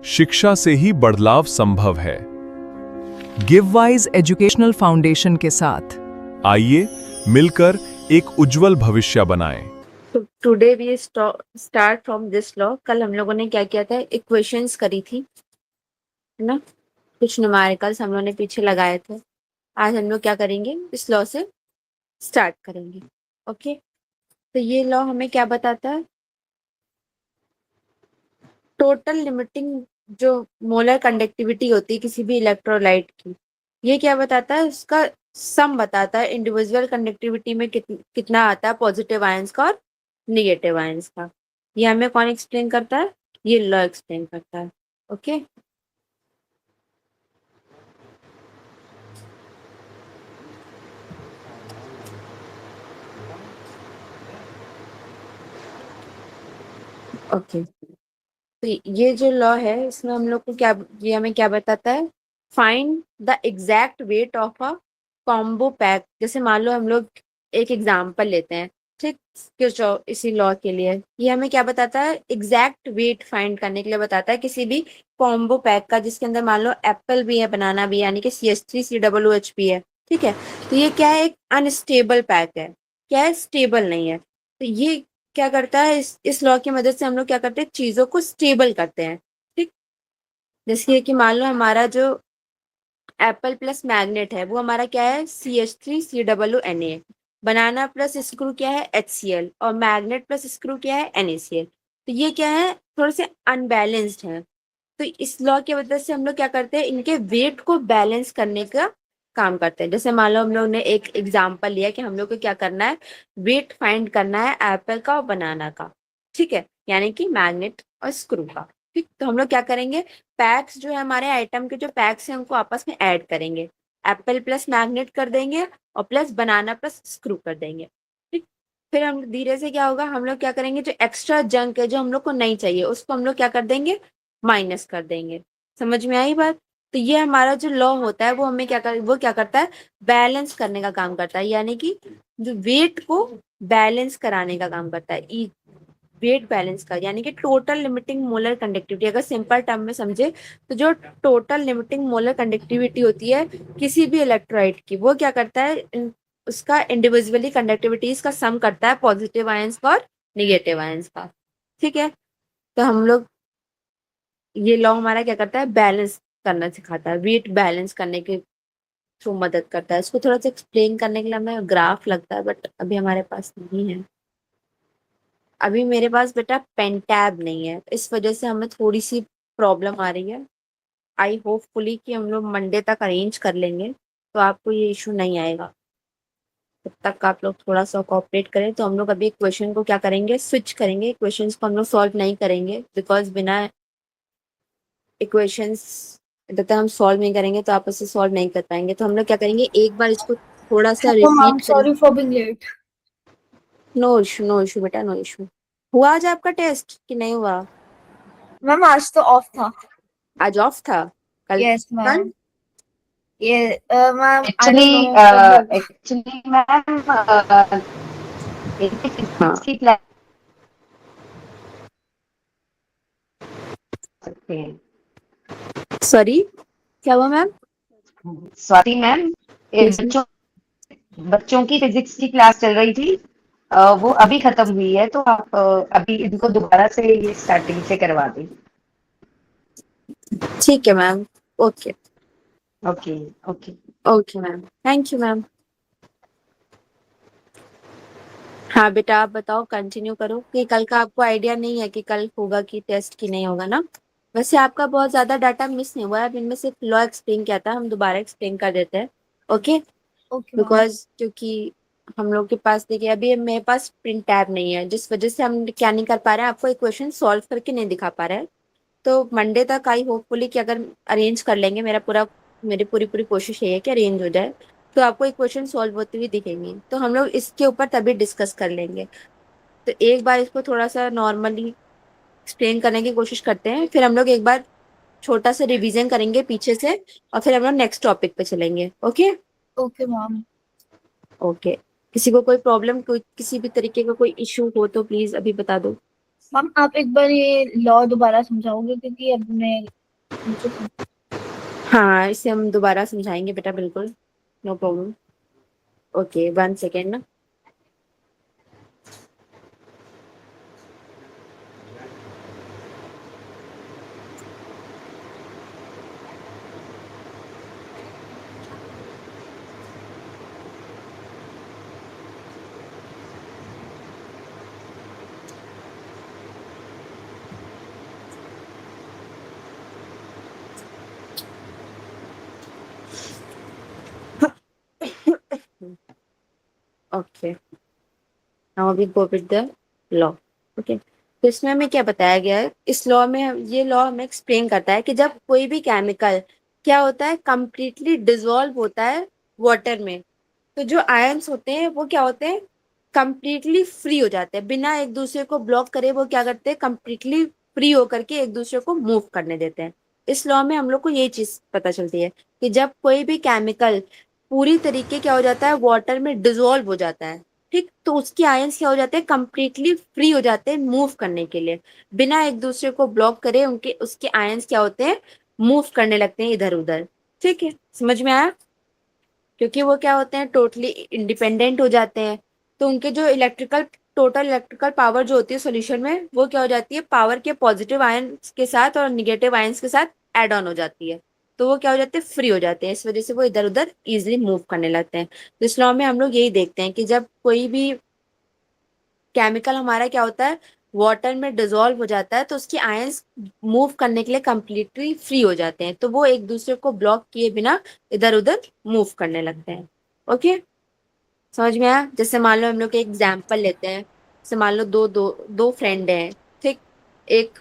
शिक्षा से ही बदलाव संभव है। गिववाइज एजुकेशनल फाउंडेशन के साथ आइए मिलकर एक उज्जवल भविष्य बनाएं। तो today we start from this law. कल हम लोगों ने क्या किया था, इक्वेशंस करी थी, है ना, कुछ न्यूमेरिकल्स हम लोगों ने पीछे लगाए थे। आज हम लोग क्या करेंगे, इस लॉ से स्टार्ट करेंगे। ओके, तो ये लॉ हमें क्या बताता है, टोटल लिमिटिंग जो मोलर कंडक्टिविटी होती है किसी भी इलेक्ट्रोलाइट की, ये क्या बताता है, उसका सम बताता है इंडिविजुअल कंडक्टिविटी में कितना आता है पॉजिटिव आयंस का और निगेटिव आयंस का। ये हमें कौन एक्सप्लेन करता है, ये लॉ एक्सप्लेन करता है। ओके, ओके, तो ये जो लॉ है इसमें हम लोग को क्या, ये हमें क्या बताता है, find the exact weight of a combo pack. जैसे मान लो हम लोग एक एग्जांपल लेते हैं, ठीक, इसी लॉ के लिए ये हमें क्या बताता है, एग्जैक्ट वेट फाइंड करने के लिए बताता है किसी भी कॉम्बो पैक का, जिसके अंदर मान लो एप्पल भी है, बनाना भी है, यानी कि CH3COOH भी है। ठीक है, तो ये क्या है, एक अनस्टेबल पैक है, क्या है, स्टेबल नहीं है। तो ये क्या करता है, इस लॉ की मदद से हम लोग क्या करते हैं, चीजों को स्टेबल करते हैं। ठीक, जैसे कि मान लो हमारा जो एप्पल प्लस मैग्नेट है वो हमारा क्या है, CH3COONA, बनाना प्लस स्क्रू क्या है, HCl, और मैग्नेट प्लस स्क्रू क्या है, NaCl। तो ये क्या है, थोड़े से अनबैलेंस्ड है। तो इस लॉ की वजह से हम लोग क्या करते हैं, इनके वेट को बैलेंस करने का काम करते हैं। जैसे मान लो हम लोग ने एक एग्जांपल लिया कि हम लोग को क्या करना है, वेट फाइंड करना है एप्पल का और बनाना का। ठीक है, यानी कि मैग्नेट और स्क्रू का। ठीक, तो हम लोग क्या करेंगे, पैक्स जो है हमारे आइटम के जो पैक्स हैं उनको आपस में ऐड करेंगे, एप्पल प्लस मैग्नेट कर देंगे और प्लस बनाना प्लस स्क्रू कर देंगे। ठीक, फिर हम धीरे से क्या होगा, हम लोग क्या करेंगे, जो एक्स्ट्रा जंक है जो हम लोग को नहीं चाहिए उसको हम लोग क्या कर देंगे, माइनस कर देंगे। समझ में आई बात। तो ये हमारा जो लॉ होता है वो हमें वो क्या करता है, बैलेंस करने का काम करता है, यानी कि जो वेट को बैलेंस कराने का काम करता है। वेट बैलेंस का यानी कि टोटल लिमिटिंग मोलर कंडक्टिविटी, अगर सिंपल टर्म में समझे तो जो टोटल लिमिटिंग मोलर कंडक्टिविटी होती है किसी भी इलेक्ट्रोलाइट की, वो क्या करता है, उसका इंडिविजुअली कंडक्टिविटीज का सम करता है पॉजिटिव आयंस का और निगेटिव आयंस का। ठीक है, तो हम लोग, ये लॉ हमारा क्या करता है, बैलेंस करना सिखाता है, वेट बैलेंस करने के थ्रू मदद करता है। इसको थोड़ा सा एक्सप्लेन करने के लिए हमें ग्राफ लगता है, बट अभी हमारे पास नहीं है। अभी मेरे पास बेटा पेन टैब नहीं है, इस वजह से हमें थोड़ी सी प्रॉब्लम आ रही है। आई होपफुली कि हम लोग मंडे तक अरेंज कर लेंगे तो आपको ये इशू नहीं आएगा। तब तक आप लोग थोड़ा सा कोऑपरेट करें। तो हम लोग अभी क्वेश्चन को क्या करेंगे, स्विच करेंगे, क्वेश्चंस को हम लोग सॉल्व नहीं करेंगे, बिकॉज बिना इक्वेशंस जब तक हम सॉल्व नहीं करेंगे तो आप उसे सॉल्व नहीं कर पाएंगे। तो हम लोग क्या करेंगे, एक बार इसको थोड़ा सा हेलो मैम, रिपीट करें। Sorry for being late. No issue, no issue बेटा, नो इशू। हुआ आज आपका टेस्ट कि नहीं हुआ? मैम आज तो ऑफ था। आज ऑफ था, कल? यस कल मैम। ये ma'am I don't actually know कब। एक्चुअली मैम हाँ, फिजिक्स की क्लास सकते हैं। सॉरी, क्या हुआ मैम? स्वाति मैम, ये Yes, ma'am. बच्चों की फिजिक्स की क्लास चल रही थी, वो अभी खत्म हुई है, तो आप अभी इनको दोबारा से ये स्टार्टिंग से करवा दें। ठीक है ma'am, okay okay okay. Okay ma'am, thank you ma'am. हाँ बेटा, आप बताओ, कंटिन्यू करो कि कल का आपको आइडिया नहीं है कि कल होगा कि टेस्ट की नहीं होगा ना। वैसे आपका बहुत ज्यादा डाटा मिस नहीं हुआ है, अब इनमें सिर्फ लॉ एक्सप्लेन किया था, हम दोबारा एक्सप्लेन कर देते हैं। Okay, okay ma'am. बिकॉज क्योंकि हम लोग के पास, देखिए अभी मेरे पास प्रिंट टैब नहीं है, जिस वजह से हम क्या नहीं कर पा रहे हैं, आपको इक्वेशन सॉल्व करके नहीं दिखा पा रहे हैं। तो मंडे तक आई होपफुली कि अगर अरेंज कर लेंगे, मेरी पूरी पूरी कोशिश यही है कि अरेंज हो जाए, तो आपको इक्वेशन सॉल्व होती हुई दिखेंगी, तो हम लोग इसके ऊपर तभी डिस्कस कर लेंगे। तो एक बार इसको थोड़ा सा नॉर्मली एक्सप्लेन करने की कोशिश करते हैं, फिर हम लोग एक बार छोटा सा रिवीजन करेंगे पीछे से, और फिर हम लोग नेक्स्ट टॉपिक पे चलेंगे। Okay okay ma'am. ओके, किसी को कोई प्रॉब्लम, कोई किसी भी तरीके का कोई इशू हो तो प्लीज अभी बता दो। मैम आप एक बार ये लॉ दोबारा समझाओगे क्योंकि अब मैं मुझे हाँ, इसे हम दोबारा समझाएंगे बेटा, बिल्कुल, नो प्रॉब्लम। ओके, 1 सेकेंड ना। Okay, now we go with the law. Okay, तो इसमें हमें क्या बताया गया है, इस लॉ में ये लॉ हमें एक्सप्लेन करता है कि जब कोई भी केमिकल क्या होता है, कंप्लीटली डिसॉल्व होता है वाटर में, तो जो आयंस होते हैं वो क्या होते हैं, कंप्लीटली फ्री हो जाते हैं, बिना एक दूसरे को ब्लॉक करे वो क्या करते हैं, कंप्लीटली फ्री होकर के एक दूसरे को मूव करने देते हैं। इस लॉ में हम लोग को ये चीज पता चलती है कि जब कोई भी केमिकल पूरी तरीके क्या हो जाता है, वाटर में डिसॉल्व हो जाता है, ठीक, तो उसके आयंस क्या हो जाते हैं, कंप्लीटली फ्री हो जाते हैं मूव करने के लिए, बिना एक दूसरे को ब्लॉक करे उनके उसके आयंस क्या होते हैं, मूव करने लगते हैं इधर उधर। ठीक है, समझ में आया? क्योंकि वो क्या होते हैं, टोटली इंडिपेंडेंट हो जाते हैं, तो उनके जो टोटल इलेक्ट्रिकल पावर जो होती है सॉल्यूशन में, वो क्या हो जाती है, पावर के पॉजिटिव आयंस के साथ और निगेटिव आयंस के साथ एड ऑन हो जाती है, तो वो क्या हो जाते हैं, फ्री हो जाते हैं, इस वजह से वो इधर उधर इजिली मूव करने लगते हैं। तो इस लॉ में हम लोग यही देखते हैं कि जब कोई भी केमिकल हमारा क्या होता है, वाटर में डिसॉल्व हो जाता है, तो उसके आयंस मूव करने के लिए कंप्लीटली फ्री हो जाते हैं, तो वो एक दूसरे को ब्लॉक किए बिना इधर उधर मूव करने लगते हैं। ओके, समझ में आया? जैसे मान लो हम लोग एक एग्जाम्पल लेते हैं, जैसे मान लो दो दो दो फ्रेंड हैं, ठीक, एक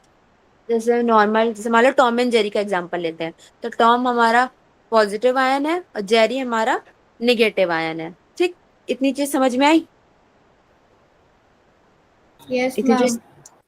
जैसे नॉर्मल, जैसे मान लो टॉम एंड जेरी का एग्जाम्पल लेते हैं, तो टॉम हमारा पॉजिटिव आयन है और जेरी हमारा निगेटिव आयन है, ठीक, इतनी चीज समझ में आई? यस इतनी मैम। चीज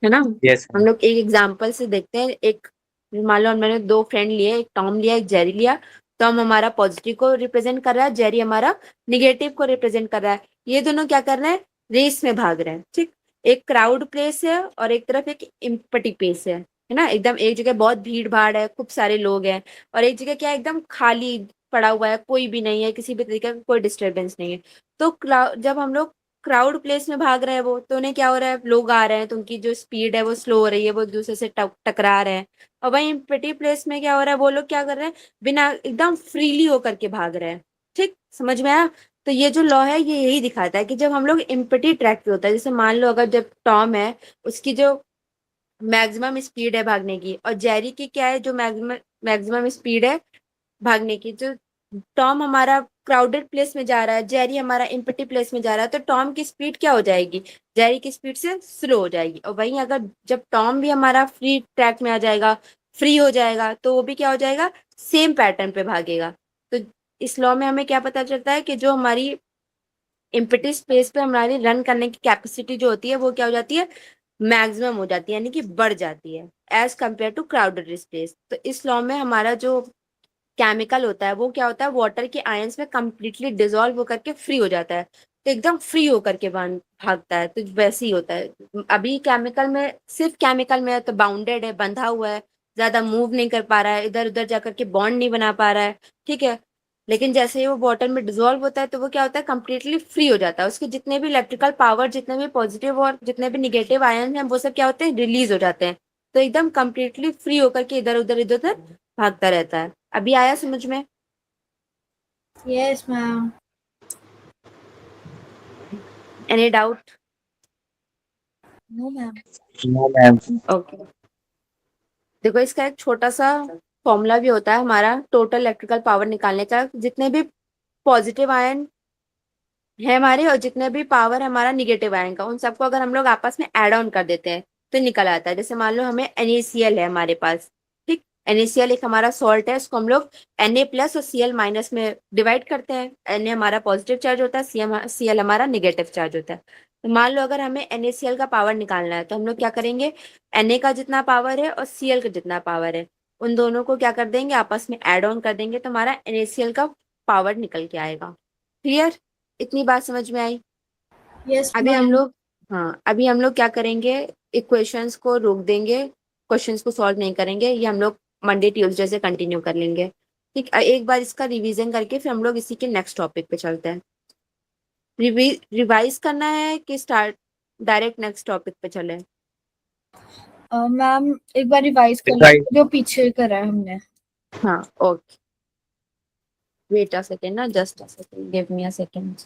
है ना? यस हम लोग एक एग्जाम्पल से देखते हैं, एक मान लो हमने दो फ्रेंड लिए, एक टॉम लिया एक जेरी लिया, टॉम हमारा पॉजिटिव को रिप्रेजेंट कर रहा है, जेरी हमारा निगेटिव को रिप्रेजेंट कर रहा है, ये दोनों क्या कर रहे हैं, रेस में भाग रहे हैं, ठीक, एक क्राउड प्लेस है और एक तरफ एक इम्पटी प्लेस है ना, एकदम एक जगह बहुत भीड़ भाड़ है, खूब सारे लोग हैं, और एक जगह क्या है, एकदम खाली पड़ा हुआ है, कोई भी नहीं है, किसी भी तरीके का कोई डिस्टरबेंस नहीं है। तो जब हम लोग क्राउड प्लेस में भाग रहे हैं वो, तो उन्हें क्या हो रहा है, लोग आ रहे हैं तो उनकी जो स्पीड है वो स्लो हो रही है, वो एक दूसरे से टकरा रहे हैं, और वहीं पेटी प्लेस में क्या हो रहा है, वो लोग क्या कर रहे हैं, बिना एकदम फ्रीली होकर के भाग रहे हैं। ठीक, समझ में आया? तो ये जो लॉ है ये यही दिखाता है कि जब हम लोग इम्पटी ट्रैक पे होता है, जैसे मान लो अगर जब टॉम है, उसकी जो मैक्सिमम स्पीड है भागने की, और जेरी की क्या है, जो मैक्सिमम मैक्सिमम स्पीड है भागने की, जो टॉम हमारा क्राउडेड प्लेस में जा रहा है, जेरी हमारा एम्प्टी प्लेस में जा रहा है, तो टॉम की स्पीड क्या हो जाएगी, जेरी की स्पीड से स्लो हो जाएगी, और वहीं अगर जब टॉम भी हमारा फ्री ट्रैक में आ जाएगा, फ्री हो जाएगा, तो वो भी क्या हो जाएगा, सेम पैटर्न पे भागेगा। तो इस लॉ में हमें क्या पता चलता है कि जो हमारी एम्प्टी स्पेस पे हमारी रन करने की कैपेसिटी जो होती है वो क्या हो जाती है, मैक्सिमम हो जाती है, यानी कि बढ़ जाती है as compare to crowded space. तो इस लॉ में हमारा जो केमिकल होता है वो क्या होता है, वाटर के आयंस में कंप्लीटली डिसॉल्व होकर के फ्री हो जाता है, तो एकदम फ्री होकर के भागता है, तो वैसे ही होता है। अभी केमिकल में, सिर्फ केमिकल में है तो बाउंडेड है, बंधा हुआ है, ज्यादा मूव नहीं कर पा रहा है, इधर उधर जाकर के बॉन्ड नहीं बना पा रहा है, ठीक है। लेकिन जैसे ही वो वाटर में डिसॉल्व होता है तो वो क्या होता है, कंप्लीटली फ्री हो जाता है, उसके जितने भी इलेक्ट्रिकल पावर, जितने भी पॉजिटिव और जितने भी निगेटिव आयन हैं, वो सब क्या होते हैं, रिलीज हो जाते हैं, तो एकदम कंप्लीटली फ्री होकर के इधर उधर भागता रहता है। अभी आया समझ में? Yes ma'am. Any doubt? No ma'am. No ma'am. Okay, देखो इसका एक छोटा सा फॉर्मूला भी होता है हमारा टोटल इलेक्ट्रिकल पावर निकालने का, जितने भी पॉजिटिव आयन है हमारे और जितने भी पावर है हमारा निगेटिव आयन का, उन सबको अगर हम लोग आपस में एड ऑन कर देते हैं तो निकल आता है। जैसे मान लो हमें NaCl है हमारे पास, ठीक, NaCl एक हमारा सॉल्ट है, इसको हम लोग Na प्लस और Cl माइनस में डिवाइड करते हैं, Na हमारा पॉजिटिव चार्ज होता है, Cl हमारा निगेटिव चार्ज होता है। तो मान लो अगर हमें NaCl का पावर निकालना है तो हम लोग क्या करेंगे, Na का जितना पावर है और Cl का जितना पावर है, उन दोनों को क्या कर देंगे, आपस में एड ऑन कर देंगे, तो हमारा NaCl का पावर निकल के आएगा। क्लियर? इतनी बात समझ में आई? यस अभी हम मैम। लोग, हाँ, अभी हम लोग क्या करेंगे, इक्वेशंस को रोक देंगे, क्वेश्चंस को सॉल्व नहीं करेंगे, ये हम लोग मंडे ट्यूसडे से कंटिन्यू कर लेंगे। ठीक, एक बार इसका रिवीजन करके फिर हम लोग इसी के नेक्स्ट टॉपिक पे चलते हैं। रिवाइज करना है कि स्टार्ट डायरेक्ट नेक्स्ट टॉपिक पे चले? मैम एक बार रिवाइज कर लीजिए जो पीछे करा है हमने। हाँ, ओके, वेट अ सेकेंड ना, just a second, give me a second.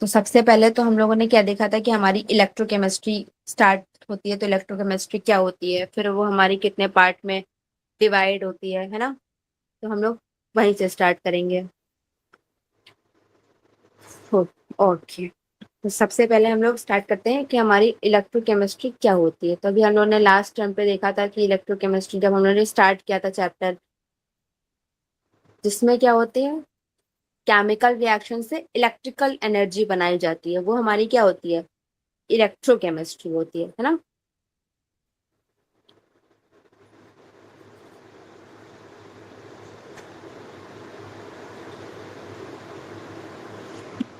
तो सबसे पहले तो हम लोगों ने क्या देखा था कि हमारी इलेक्ट्रोकेमिस्ट्री स्टार्ट होती है। तो इलेक्ट्रोकेमिस्ट्री क्या होती है, फिर वो हमारी कितने पार्ट में डिवाइड होती है ना? तो हम लोग वहीं से स्टार्ट करेंगे। ओके, तो सबसे पहले हम लोग स्टार्ट करते हैं कि हमारी इलेक्ट्रोकेमिस्ट्री क्या होती है। तो अभी हम लोगों ने लास्ट टर्म पे देखा था कि इलेक्ट्रोकेमिस्ट्री जब हम लोगों ने स्टार्ट किया था चैप्टर, जिसमें क्या होती है, केमिकल रिएक्शन से इलेक्ट्रिकल एनर्जी बनाई जाती है, वो हमारी क्या होती है, इलेक्ट्रोकेमिस्ट्री होती है ना?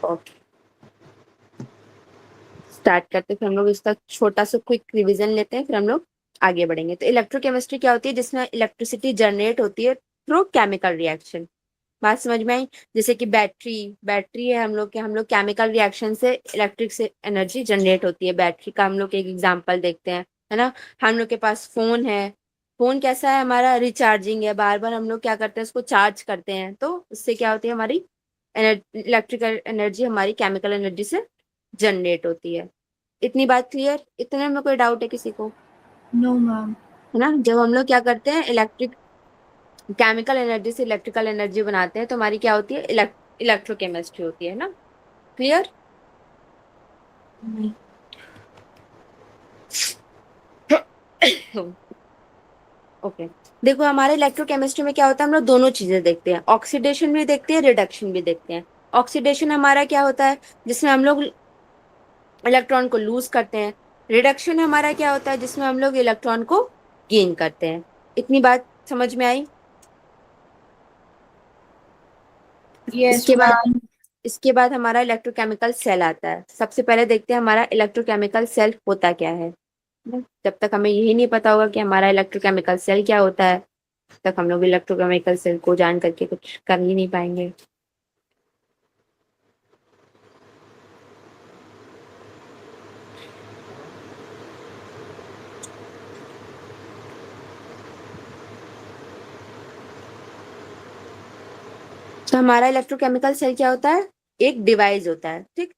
ओके, स्टार्ट करते फिर हम लोग इसका छोटा सा क्विक रिवीजन लेते हैं, फिर हम लोग आगे बढ़ेंगे। तो इलेक्ट्रोकेमिस्ट्री क्या होती है, जिसमें इलेक्ट्रिसिटी जनरेट होती है थ्रू केमिकल रिएक्शन। बात समझ में आई? जैसे कि बैटरी, बैटरी है हम लोग केमिकल रिएक्शन से इलेक्ट्रिक से एनर्जी जनरेट होती है। बैटरी का हम लोग एक एग्जांपल देखते हैं, है ना? हम लोग के पास फोन है, फोन कैसा है, हमारा रिचार्जिंग है, बार बार हम लोग क्या करते हैं, उसको चार्ज करते हैं, तो उससे क्या होती है, हमारी इलेक्ट्रिकल एनर्जी हमारी केमिकल एनर्जी से जनरेट होती है। इतनी बात क्लियर? इतने में कोई डाउट है किसी को? No ma'am. है ना? जब हम लोग क्या करते हैं, इलेक्ट्रिक केमिकल एनर्जी से इलेक्ट्रिकल एनर्जी बनाते हैं, तो हमारी क्या होती है, इलेक्ट्रोकेमिस्ट्री होती है ना? क्लियर? ओके, देखो हमारे इलेक्ट्रोकेमिस्ट्री में क्या होता है, हम लोग दोनों चीजें देखते हैं, ऑक्सीडेशन भी देखते हैं, रिडक्शन भी देखते हैं। ऑक्सीडेशन हमारा क्या होता है, जिसमें हम लोग इलेक्ट्रॉन को लूज करते हैं। रिडक्शन हमारा क्या होता है, जिसमें हम लोग इलेक्ट्रॉन को गेन करते हैं। इतनी बात समझ में आई? यस इसके बाद मैम। इसके बाद हमारा इलेक्ट्रोकेमिकल सेल आता है। सबसे पहले देखते हैं हमारा इलेक्ट्रोकेमिकल सेल होता क्या है। जब तक हमें यही नहीं पता होगा कि हमारा इलेक्ट्रोकेमिकल सेल क्या होता है, तब तक हम लोग इलेक्ट्रोकेमिकल सेल को जान करके कुछ कर ही नहीं पाएंगे। तो हमारा इलेक्ट्रोकेमिकल सेल क्या होता है, एक डिवाइस होता है, ठीक,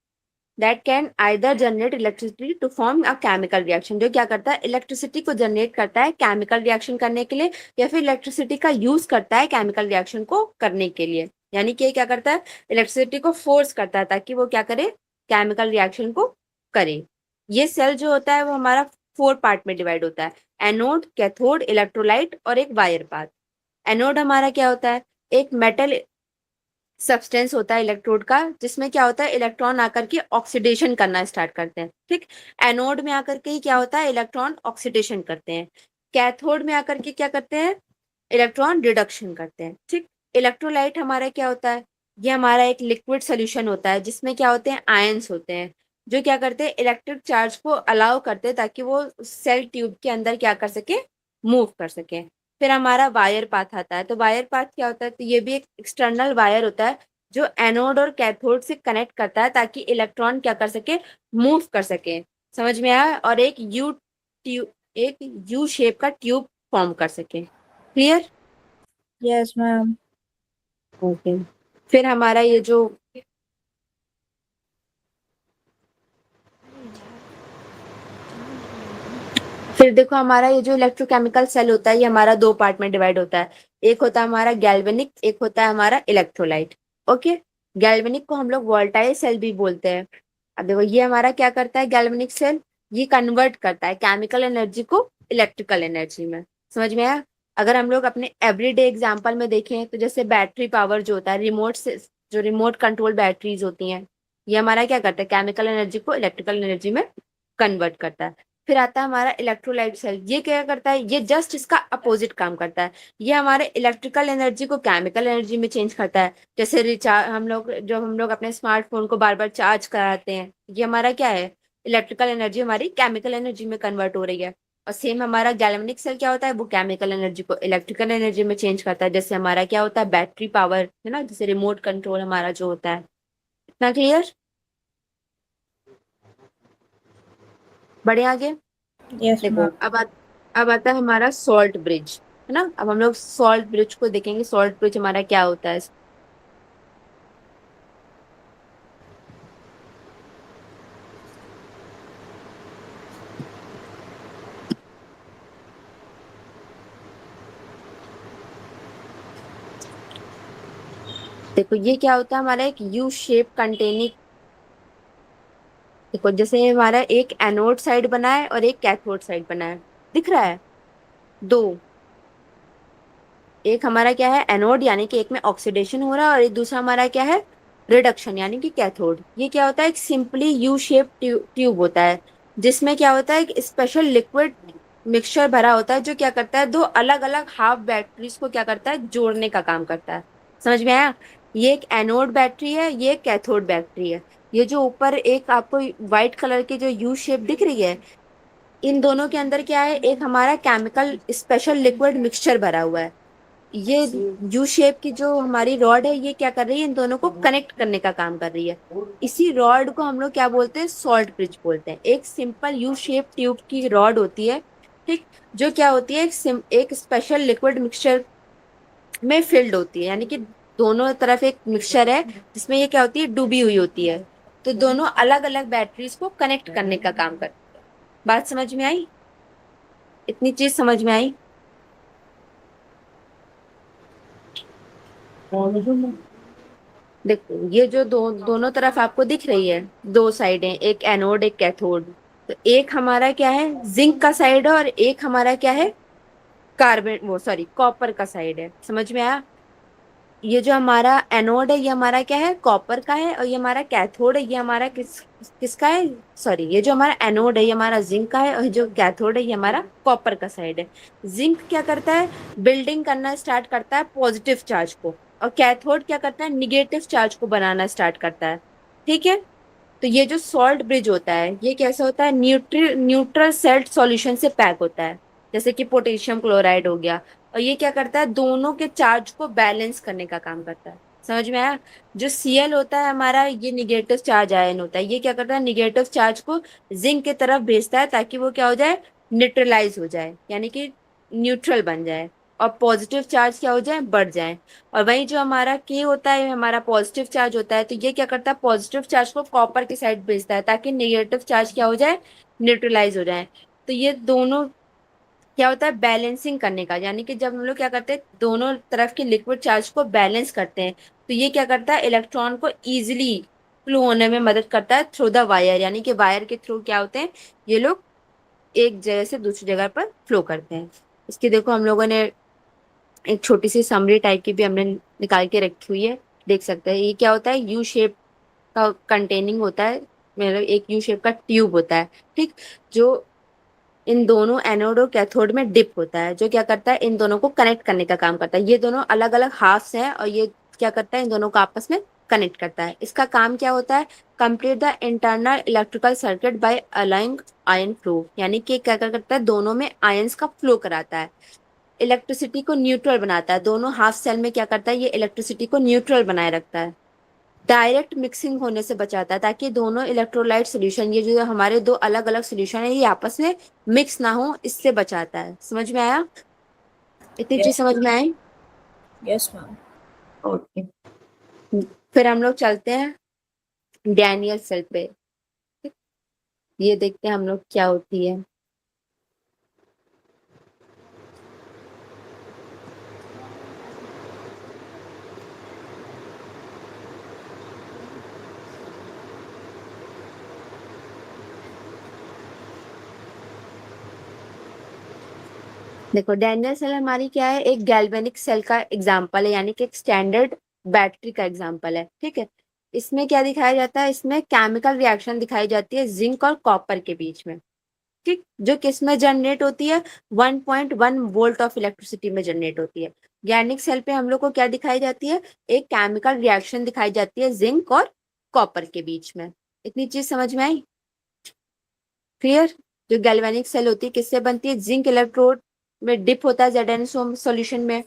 that can either generate electricity to form a chemical reaction, जो क्या करता है, इलेक्ट्रिसिटी को जनरेट करता है केमिकल रिएक्शन करने के लिए, या फिर इलेक्ट्रिसिटी का यूज करता है केमिकल रिएक्शन को करने के लिए। यानी कि क्या करता है, इलेक्ट्रिसिटी को फोर्स करता है ताकि वो क्या करे, केमिकल रिएक्शन को करे। ये सेल जो होता है वो हमारा 4 पार्ट में डिवाइड होता है, एनोड, कैथोड, इलेक्ट्रोलाइट और एक वायर पाथ। एनोड हमारा क्या होता है, एक मेटल सब्सटेंस होता है इलेक्ट्रोड का, जिसमें क्या होता है, इलेक्ट्रॉन आकर के ऑक्सीडेशन करना स्टार्ट करते हैं, ठीक। एनोड में आकर के ही क्या होता है, इलेक्ट्रॉन ऑक्सीडेशन करते हैं। कैथोड में आकर के क्या करते हैं, इलेक्ट्रॉन रिडक्शन करते हैं, ठीक। इलेक्ट्रोलाइट हमारा क्या होता है, ये हमारा एक लिक्विड सोल्यूशन होता है, जिसमें क्या होते हैं, आयंस होते हैं, जो क्या करते हैं, इलेक्ट्रिक चार्ज को अलाउ करते हैं ताकि वो सेल ट्यूब के अंदर क्या कर सके, मूव कर सके। फिर हमारा वायर पाथ आता है। तो वायर पाथ क्या होता है, तो ये भी एक एक्सटर्नल वायर होता है जो एनोड और कैथोड से कनेक्ट करता है ताकि इलेक्ट्रॉन क्या कर सके, मूव कर सके। समझ में आया? और एक यू शेप का ट्यूब फॉर्म कर सके। क्लियर? Yes ma'am. ओके, फिर हमारा ये जो फिर देखो हमारा ये जो इलेक्ट्रोकेमिकल सेल होता है, ये हमारा 2 पार्ट में डिवाइड होता है। एक होता है हमारा गैल्वेनिक, एक होता है हमारा इलेक्ट्रोलाइट। ओके, गैल्वेनिक को हम लोग वोल्टाइल सेल भी बोलते हैं। अब देखो ये हमारा क्या करता है, गैल्वेनिक सेल, ये कन्वर्ट करता है केमिकल एनर्जी को इलेक्ट्रिकल एनर्जी में। समझ में आया? अगर हम लोग अपने एवरीडे एग्जाम्पल में देखें, तो जैसे बैटरी पावर जो होता है, रिमोट से जो रिमोट कंट्रोल बैटरीज होती हैं, ये हमारा क्या करता है, केमिकल एनर्जी को इलेक्ट्रिकल एनर्जी में कन्वर्ट करता है। फिर आता है हमारा इलेक्ट्रोलाइट सेल। ये क्या करता है, ये जस्ट इसका अपोजिट काम करता है। ये हमारे इलेक्ट्रिकल एनर्जी को केमिकल एनर्जी में चेंज करता है। जैसे रिचार्ज, हम लोग अपने स्मार्टफोन को बार बार चार्ज कराते हैं, ये हमारा क्या है, इलेक्ट्रिकल एनर्जी हमारी केमिकल एनर्जी में कन्वर्ट हो रही है। और सेम हमारा गैल्वेनिक सेल क्या होता है, वो केमिकल एनर्जी को इलेक्ट्रिकल एनर्जी में चेंज करता है। जैसे हमारा क्या होता है, बैटरी पावर है ना, जैसे रिमोट कंट्रोल हमारा जो होता है। इतना क्लियर? बढ़े आगे। यस देखो मैम। अब आता है हमारा सॉल्ट ब्रिज, है ना। अब हम लोग सॉल्ट ब्रिज को देखेंगे, सॉल्ट ब्रिज हमारा क्या होता है। देखो ये क्या होता है, हमारा एक यू शेप कंटेनिंग। देखो जैसे हमारा एक एनोड साइड बना है और एक कैथोड साइड बना है, दिख रहा है दो। एक हमारा क्या है, एनोड, यानी कि एक में ऑक्सीडेशन हो रहा है, और एक दूसरा हमारा क्या है, रिडक्शन, यानी कि कैथोड। ये क्या होता है, एक सिंपली यू शेप ट्यूब होता है, जिसमें क्या होता है, एक स्पेशल लिक्विड मिक्सचर भरा होता है, जो क्या करता है, दो अलग अलग हाफ बैटरीज को क्या करता है, जोड़ने का काम करता है। समझ में आया? ये एक एनोड बैटरी है, ये एक कैथोड बैटरी है। ये जो ऊपर एक आपको व्हाइट कलर की जो यू शेप दिख रही है, इन दोनों के अंदर क्या है, एक हमारा केमिकल स्पेशल लिक्विड मिक्सचर भरा हुआ है। ये यू शेप की जो हमारी रॉड है, ये क्या कर रही है, इन दोनों को कनेक्ट करने का काम कर रही है। इसी रॉड को हम लोग क्या बोलते हैं, सॉल्ट ब्रिज बोलते हैं। एक सिंपल यू शेप ट्यूब की रॉड होती है, ठीक, जो क्या होती है, एक स्पेशल लिक्विड मिक्सचर में फिल्ड होती है, यानी कि दोनों तरफ एक मिक्सचर है, जिसमें ये क्या होती है, डूबी हुई होती है। तो दोनों अलग अलग बैटरीज को कनेक्ट करने का काम करती है। बात समझ में आई? इतनी चीज समझ में आई? देखो ये जो दोनों तरफ आपको दिख रही है, दो साइड है, एक एनोड एक कैथोड। तो एक हमारा क्या है, जिंक का साइड है, और एक हमारा क्या है, कार्बन, वो सॉरी, कॉपर का साइड है। समझ में आया? ये जो हमारा एनोड है, ये हमारा क्या है, कॉपर का है, और ये हमारा कैथोड है, ये हमारा किसका है, सॉरी, ये जो हमारा एनोड है, ये हमारा जिंक का है, और जो कैथोड है, ये हमारा कॉपर का साइड है। जिंक क्या करता है, बिल्डिंग करना स्टार्ट करता है पॉजिटिव चार्ज को, और कैथोड क्या करता है, निगेटिव चार्ज को बनाना स्टार्ट करता है। ठीक है। तो ये जो सॉल्ट ब्रिज होता है, ये कैसा होता है, न्यूट्रल सेल्ट सॉल्यूशन से पैक होता है, जैसे कि पोटेशियम क्लोराइड हो गया। और ये क्या करता है, दोनों के चार्ज को बैलेंस करने का काम करता है। समझ में आया? जो Cl होता है हमारा, ये निगेटिव चार्ज आयन होता है। ये क्या करता है, निगेटिव चार्ज को जिंक की तरफ भेजता है, ताकि वो क्या हो जाए, न्यूट्रलाइज हो जाए, यानी कि न्यूट्रल बन जाए, और पॉजिटिव चार्ज क्या हो जाए, बढ़ जाए। और वही जो हमारा के होता है, हमारा पॉजिटिव चार्ज होता है, तो ये क्या करता है, पॉजिटिव चार्ज को कॉपर की साइड भेजता है, ताकि नेगेटिव चार्ज क्या हो जाए, न्यूट्रलाइज हो जाए। तो ये दोनों क्या होता है, बैलेंसिंग करने का, यानी कि जब हम लोग क्या करते हैं, दोनों तरफ के लिक्विड चार्ज को बैलेंस करते हैं, तो ये क्या करता है, इलेक्ट्रॉन को इजीली फ्लो होने में मदद करता है थ्रू द वायर, यानी कि वायर के थ्रू क्या होते हैं, ये लोग एक जगह से दूसरी जगह पर फ्लो करते हैं। इसकी देखो हम लोगों ने एक छोटी सी समरी टाइप की भी हमने निकाल के रखी हुई है, देख सकते हैं। ये क्या होता है, यू शेप का कंटेनिंग होता है, मतलब एक यू शेप का ट्यूब होता है, ठीक, जो इन दोनों एनोड और कैथोड में डिप होता है, जो क्या करता है, इन दोनों को कनेक्ट करने का काम करता है। ये दोनों अलग अलग हाफ्स हैं, और ये क्या करता है, इन दोनों को आपस में कनेक्ट करता है। इसका काम क्या होता है, complete the internal electrical circuit by allowing ion flow, यानी कि क्या करता है, दोनों में आयंस का फ्लो कराता है, इलेक्ट्रिसिटी को न्यूट्रल बनाता है। दोनों हाफ सेल में क्या करता है, ये इलेक्ट्रिसिटी को न्यूट्रल बनाए रखता है। डायरेक्ट मिक्सिंग होने से बचाता है, ताकि दोनों इलेक्ट्रोलाइट सोल्यूशन, ये जो हमारे दो अलग अलग सोल्यूशन है, ये आपस में मिक्स ना हो, इससे बचाता है। समझ में आया? इतनी चीज समझ में आई? Yes ma'am. ओके। फिर हम लोग चलते हैं डैनियल सेल पे। ये देखते हैं हम लोग क्या होती है। देखो डैनियल सेल हमारी क्या है, एक गैल्वेनिक सेल का एग्जांपल है, यानी कि एक स्टैंडर्ड बैटरी का एग्जांपल है। ठीक है। इसमें क्या दिखाया जाता है, इसमें केमिकल रिएक्शन दिखाई जाती है जिंक और कॉपर के बीच में। ठीक, जो किस में जनरेट होती है, 1.1 वोल्ट ऑफ इलेक्ट्रिसिटी में जनरेट होती है। ऑर्गेनिक सेल पे हम लोग को क्या दिखाई जाती है, एक केमिकल रिएक्शन दिखाई जाती है जिंक और कॉपर के बीच में। इतनी चीज समझ में आई? क्लियर? जो गैल्वेनिक सेल होती है किससे बनती है, जिंक इलेक्ट्रोड में डिप होता है ZnSO सॉल्यूशन में।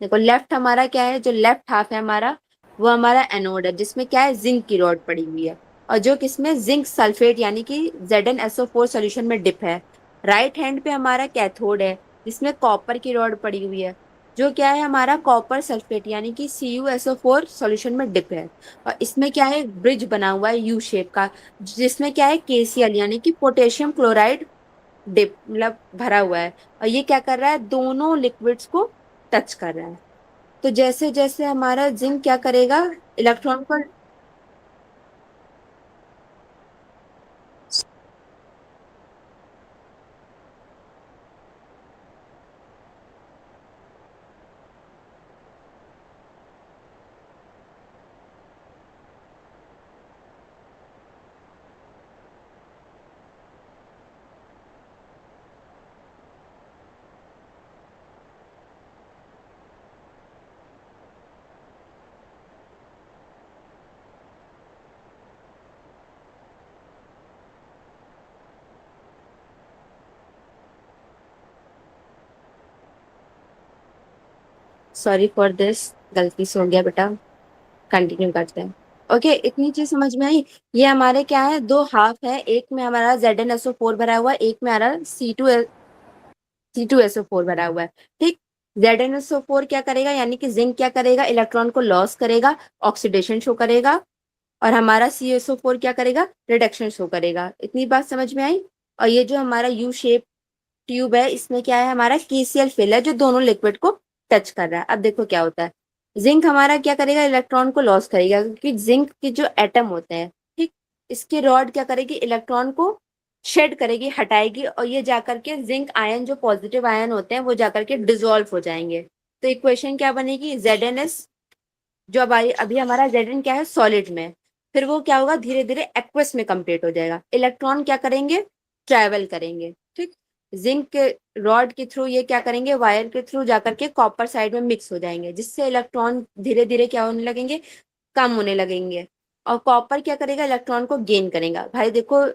देखो लेफ्ट हमारा क्या है, जो लेफ्ट हाफ है हमारा, वो हमारा एनोड है जिसमें क्या है, जिंक की रॉड पड़ी हुई है, और जो किसमें, जिंक सल्फेट यानी कि ZnSO4 सॉल्यूशन में डिप है। राइट हैंड पे हमारा कैथोड है जिसमें कॉपर की रॉड पड़ी हुई है, जो क्या है हमारा कॉपर सल्फेट यानी कि CuSO4 सॉल्यूशन में डिप है। और इसमें क्या है, एक ब्रिज बना हुआ है यू शेप का, जिसमें क्या है, KCl यानी कि पोटेशियम क्लोराइड डिप मतलब भरा हुआ है, और ये क्या कर रहा है, दोनों लिक्विड्स को टच कर रहा है। तो जैसे जैसे हमारा जिंक क्या करेगा, इलेक्ट्रॉन को, सॉरी फॉर दिस, गलती से हो गया बेटा, कंटिन्यू करते हैं। ओके, इतनी चीज समझ में आई? ये हमारे क्या है, दो हाफ है, एक में हमारा ZnSO4 भरा हुआ है, एक में हमारा C2SO4 भरा हुआ है। ठीक, ZnSO4 क्या करेगा, यानी कि जिंक क्या करेगा, इलेक्ट्रॉन को लॉस करेगा, ऑक्सीडेशन शो करेगा, और हमारा CSO4 क्या करेगा, रिडक्शन शो करेगा। इतनी बात समझ में आई? और ये जो हमारा यू शेप ट्यूब है, इसमें क्या है, हमारा KCl फिल है जो दोनों लिक्विड को टच कर रहा है। अब देखो क्या होता है, जिंक हमारा क्या करेगा, इलेक्ट्रॉन को लॉस करेगा, क्योंकि जिंक के जो एटम होते हैं, ठीक, इसकी रॉड क्या करेगी, इलेक्ट्रॉन को शेड करेगी, हटाएगी, और ये जाकर के जिंक आयन, जो पॉजिटिव आयन होते हैं, वो जाकर के डिसॉल्व हो जाएंगे। तो इक्वेशन क्या बनेगी, ZnS, जो अभी हमारा Zn क्या है, सॉलिड में, फिर वो क्या होगा, धीरे धीरे एक्वस में कंप्लीट हो जाएगा। इलेक्ट्रॉन क्या करेंगे, ट्रैवल करेंगे। ठीक, जिंक के रॉड के थ्रू ये क्या करेंगे, वायर के थ्रू जाकर के कॉपर साइड में मिक्स हो जाएंगे, जिससे इलेक्ट्रॉन धीरे धीरे क्या होने लगेंगे, कम होने लगेंगे। और कॉपर क्या करेगा, इलेक्ट्रॉन को गेन करेगा। भाई देखो,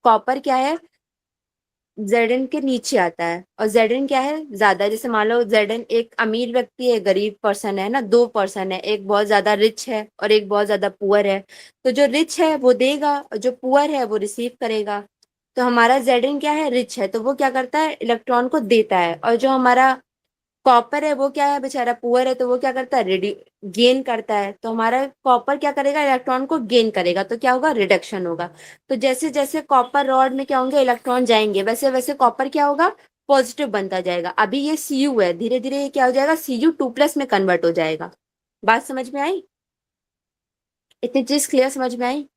कॉपर क्या है, Zn के नीचे आता है, और Zn क्या है, ज्यादा। जैसे मान लो Zn एक अमीर व्यक्ति है, गरीब पर्सन है ना, दो पर्सन है, एक बहुत ज्यादा रिच है और एक बहुत ज्यादा पुअर है। तो जो रिच है वो देगा, और जो पुअर है वो रिसीव करेगा। तो हमारा Zn क्या है, रिच है, तो वो क्या करता है, इलेक्ट्रॉन को देता है। और जो हमारा कॉपर है वो क्या है, बेचारा पुअर है, तो वो क्या करता है, गेन करता है। तो हमारा कॉपर क्या करेगा, इलेक्ट्रॉन को गेन करेगा, तो क्या होगा, रिडक्शन होगा। तो जैसे जैसे कॉपर रॉड में क्या होंगे, इलेक्ट्रॉन जाएंगे, वैसे वैसे कॉपर क्या होगा, पॉजिटिव बनता जाएगा। अभी ये Cu है, धीरे धीरे ये क्या हो जाएगा, Cu2+ में कन्वर्ट हो जाएगा। बात समझ में आई? इतनी चीज क्लियर समझ में आई?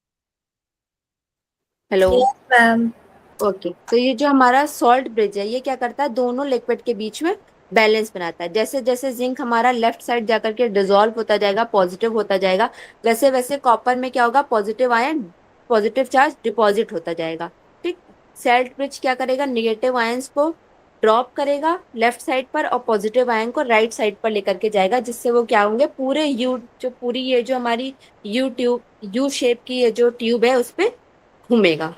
हेलो? Yes ma'am. ओके, तो ये जो हमारा सॉल्ट ब्रिज है, ये क्या करता है, दोनों लिक्विड के बीच में बैलेंस बनाता है। जैसे जैसे जिंक हमारा लेफ्ट साइड जाकर के डिसॉल्व होता जाएगा, पॉजिटिव होता जाएगा, वैसे वैसे कॉपर में क्या होगा, positive ion, positive charge deposit होता जाएगा। ठीक, सॉल्ट ब्रिज क्या करेगा, निगेटिव आयंस को ड्रॉप करेगा लेफ्ट साइड पर, और पॉजिटिव आयन को राइट साइड पर लेकर के जाएगा, जिससे वो क्या होंगे, पूरे यू, जो पूरी ये जो हमारी यू शेप की ये जो ट्यूब है, उस पे घूमेगा।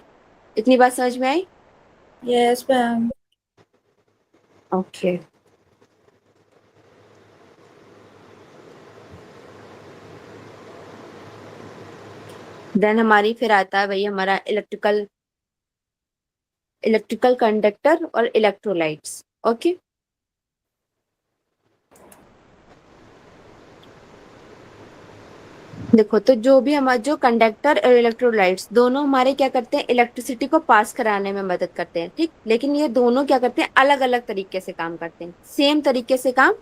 इतनी बात समझ में आई? Yes ma'am. ओके, देन हमारी फिर आता है वही हमारा इलेक्ट्रिकल कंडक्टर और इलेक्ट्रोलाइट्स। ओके, देखो, तो जो भी हमारे जो कंडक्टर और इलेक्ट्रोलाइट्स दोनों हमारे क्या करते हैं, इलेक्ट्रिसिटी को पास कराने में मदद करते हैं। ठीक, लेकिन ये दोनों क्या करते हैं, अलग अलग तरीके से काम करते हैं, सेम तरीके से काम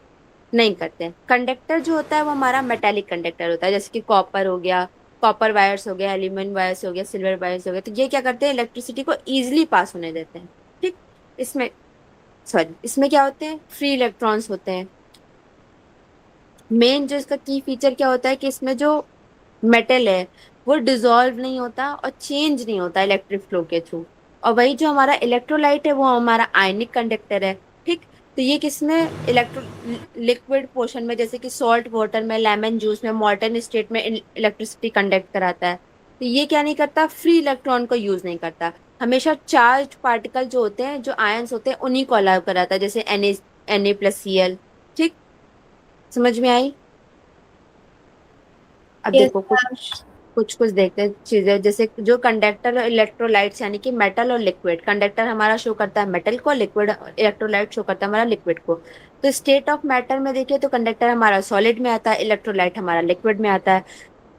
नहीं करते हैं। कंडक्टर जो होता है वो हमारा मेटालिक कंडक्टर होता है, जैसे कि कॉपर हो गया, कॉपर वायर्स हो गया, एल्यूमिनियम वायर्स हो गया, सिल्वर वायर्स हो गया। तो ये क्या करते हैं, इलेक्ट्रिसिटी को इजिली पास होने देते हैं। ठीक, इसमें सॉरी, इसमें क्या होते हैं, फ्री इलेक्ट्रॉन्स होते हैं। मेन जो इसका की फीचर क्या होता है कि इसमें जो मेटल है वो डिसॉल्व नहीं होता और चेंज नहीं होता इलेक्ट्रिक फ्लो के थ्रू। और वही जो हमारा इलेक्ट्रोलाइट है वो हमारा आयनिक कंडक्टर है। ठीक, तो ये किसमें इलेक्ट्रो लिक्विड पोर्शन में, जैसे कि सॉल्ट वाटर में, लेमन जूस में, मॉल्टन स्टेट में इलेक्ट्रिसिटी कंडक्ट कराता है। तो ये क्या नहीं करता, फ्री इलेक्ट्रॉन को यूज नहीं करता, हमेशा चार्ज पार्टिकल जो होते हैं, जो आयंस होते हैं, उन्हीं को अलाउ कराता है, जैसे Na+Cl। ठीक, समझ में आई? अब यस देखो मैम। कुछ देखते हैं चीजें, जैसे जो कंडक्टर और इलेक्ट्रोलाइट्स, यानी कि मेटल और लिक्विड। कंडक्टर हमारा शो करता है मेटल को, लिक्विड इलेक्ट्रोलाइट शो करता है हमारा लिक्विड को। तो स्टेट ऑफ मैटर में देखिए तो कंडक्टर हमारा सॉलिड में आता है, इलेक्ट्रोलाइट हमारा लिक्विड में आता है।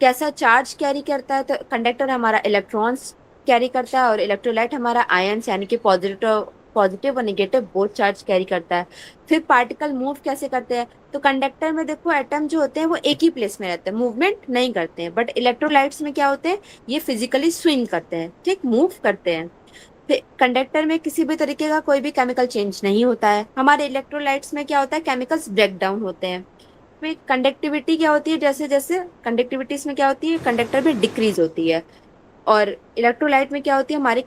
कैसा चार्ज कैरी करता है, तो कंडक्टर हमारा इलेक्ट्रॉन्स कैरी करता है और इलेक्ट्रोलाइट हमारा आयंस, यानी कि पॉजिटिव पॉजिटिव और निगेटिव बोथ चार्ज कैरी करता है। फिर पार्टिकल मूव कैसे करते हैं, तो कंडक्टर में देखो एटम जो होते हैं वो एक ही प्लेस में रहते हैं, मूवमेंट नहीं करते हैं। बट इलेक्ट्रोलाइट्स में क्या होते हैं, ये फिजिकली स्विंग करते हैं, ठीक, मूव करते हैं। फिर कंडक्टर में किसी भी तरीके का कोई भी केमिकल चेंज नहीं होता है। हमारे इलेक्ट्रोलाइट्स में क्या होता है, केमिकल्स ब्रेक डाउन होते हैं। फिर कंडक्टिविटी क्या होती है, जैसे जैसे कंडक्टिविटी इसमें क्या होती है, कंडक्टर में डिक्रीज होती है। और इलेक्ट्रोलाइट में क्या होती है, हमारी